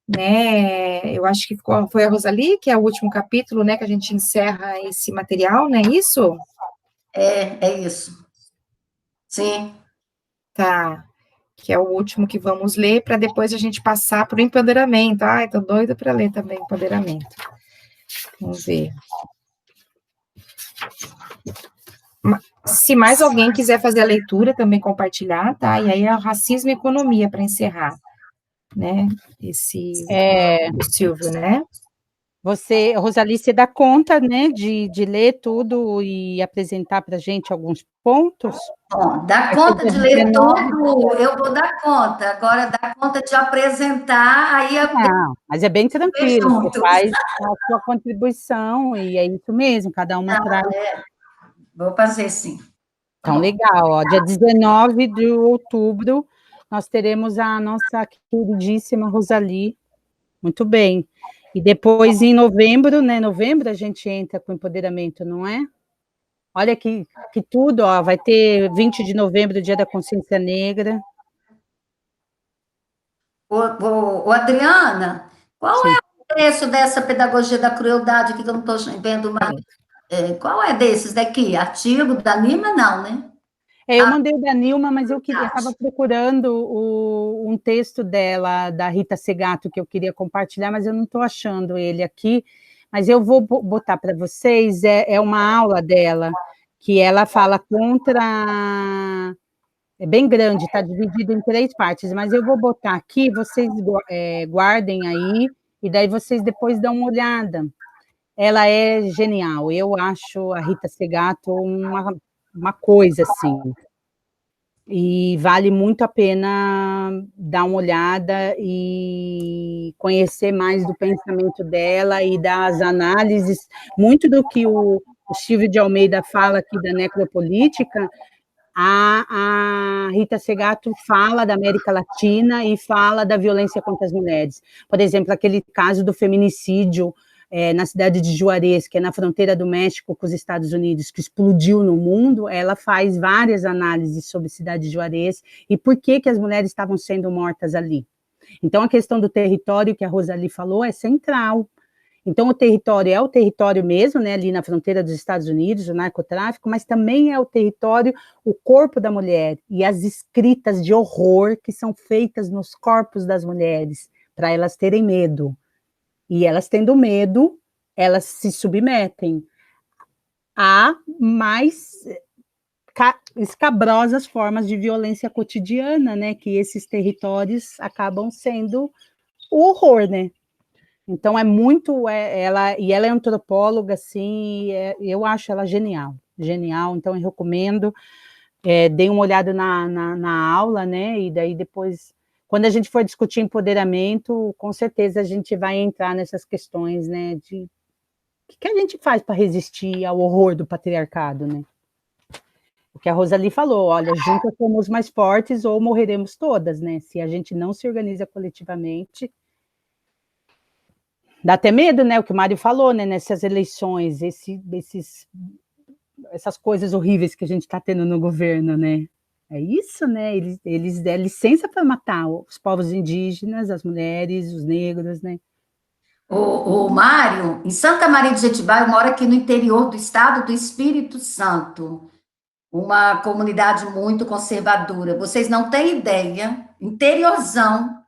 né? Eu acho que foi a Rosalie, que é o último capítulo, né? Que a gente encerra esse material, não é isso? É isso. Sim. Tá. Que é o último que vamos ler, para depois a gente passar para o empoderamento. Ai, tô doida para ler também empoderamento. Vamos ver. Se mais alguém quiser fazer a leitura, também compartilhar, tá? E aí é racismo e economia, para encerrar, né? O Silvio, né? Você, Rosalie, você dá conta, né, de ler tudo e apresentar para a gente alguns pontos? Bom, dá conta de ler tudo, eu vou dar conta. Agora, dá conta de apresentar, aí... Não, mas é bem tranquilo, você faz a sua contribuição, e é isso mesmo, cada uma traz... Vou fazer, sim. Então, legal, ó, dia 19 de outubro, nós teremos a nossa queridíssima Rosalie, muito bem. E depois, em novembro, né, novembro a gente entra com empoderamento, não é? Olha que tudo, ó, vai ter 20 de novembro, Dia da Consciência Negra. Adriana, qual é o preço dessa pedagogia da crueldade aqui, que eu não estou vendo mais? Qual é desses daqui? Artigo da Nilma, não, né? Eu mandei o da Nilma, mas eu estava procurando um texto dela, da Rita Segato, que eu queria compartilhar, mas eu não estou achando ele aqui, mas eu vou botar para vocês, é uma aula dela, que ela fala contra... É bem grande, está dividido em 3 partes, mas eu vou botar aqui, vocês guardem aí, e daí vocês depois dão uma olhada. Ela é genial, eu acho a Rita Segato uma coisa, assim. E vale muito a pena dar uma olhada e conhecer mais do pensamento dela e das análises. Muito do que o Silvio de Almeida fala aqui da necropolítica, a Rita Segato fala da América Latina e fala da violência contra as mulheres. Por exemplo, aquele caso do feminicídio na cidade de Juarez, que é na fronteira do México com os Estados Unidos, que explodiu no mundo, ela faz várias análises sobre a cidade de Juarez e por que as mulheres estavam sendo mortas ali. Então, a questão do território que a Rosali falou é central. Então, o território é o território mesmo, né, ali na fronteira dos Estados Unidos, o narcotráfico, mas também é o território, o corpo da mulher e as escritas de horror que são feitas nos corpos das mulheres, para elas terem medo. E elas tendo medo, elas se submetem a mais escabrosas formas de violência cotidiana, né, que esses territórios acabam sendo o horror, né. Então, é muito, ela é antropóloga, assim, eu acho ela genial, então eu recomendo, dei uma olhada na aula, né, e daí depois, quando a gente for discutir empoderamento, com certeza a gente vai entrar nessas questões, né, de o que a gente faz para resistir ao horror do patriarcado, né. O que a Rosali falou, olha, juntas somos mais fortes ou morreremos todas, né, se a gente não se organiza coletivamente. Dá até medo, né, o que o Mário falou, né, nessas eleições, essas coisas horríveis que a gente está tendo no governo, né. É isso, né, eles deram licença para matar os povos indígenas, as mulheres, os negros, né. O Mário, em Santa Maria de Jetibá, eu moro aqui no interior do estado do Espírito Santo, uma comunidade muito conservadora. Vocês não têm ideia, interiorzão,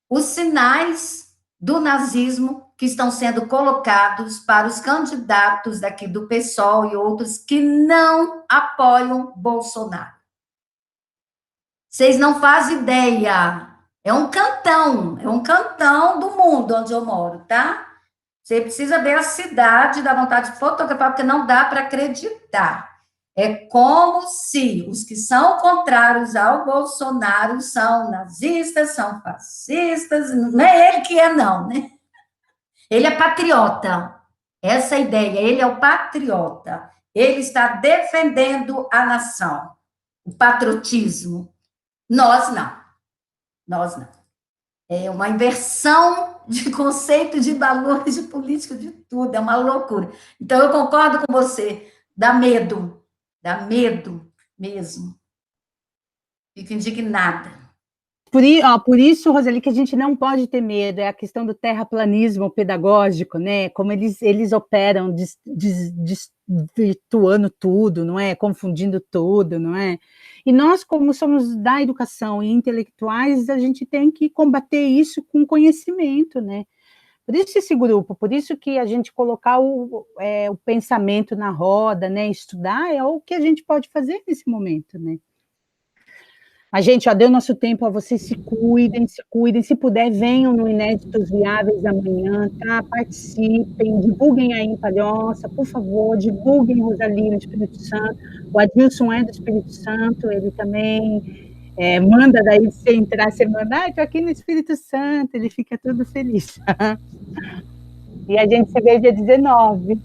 os sinais do nazismo que estão sendo colocados para os candidatos daqui do PSOL e outros que não apoiam Bolsonaro. Vocês não fazem ideia. É um cantão do mundo onde eu moro, tá? Você precisa ver a cidade, dá vontade de fotografar, porque não dá para acreditar. É como se os que são contrários ao Bolsonaro são nazistas, são fascistas, não é ele que é, não, né? Ele é patriota, essa é a ideia, ele é o patriota, ele está defendendo a nação, o patriotismo. Nós não. É uma inversão de conceito, de valores, de política, de tudo, é uma loucura. Então, eu concordo com você, dá medo mesmo. Fico indignada. Por isso, Roseli, que a gente não pode ter medo, é a questão do terraplanismo pedagógico, né? Como eles operam desvirtuando tudo, não é? Confundindo tudo, não é? E nós, como somos da educação e intelectuais, a gente tem que combater isso com conhecimento, né? Por isso esse grupo, por isso que a gente colocar o pensamento na roda, né? Estudar é o que a gente pode fazer nesse momento, né? A gente já deu nosso tempo, a vocês se cuidem, se puder, venham no Inéditos Viáveis amanhã, tá? Participem, divulguem aí em Palhoça, por favor, divulguem Rosali no Espírito Santo, o Adilson é do Espírito Santo, ele também manda daí, você entrar, você manda, estou aqui no Espírito Santo, ele fica todo feliz. E a gente se vê dia 19.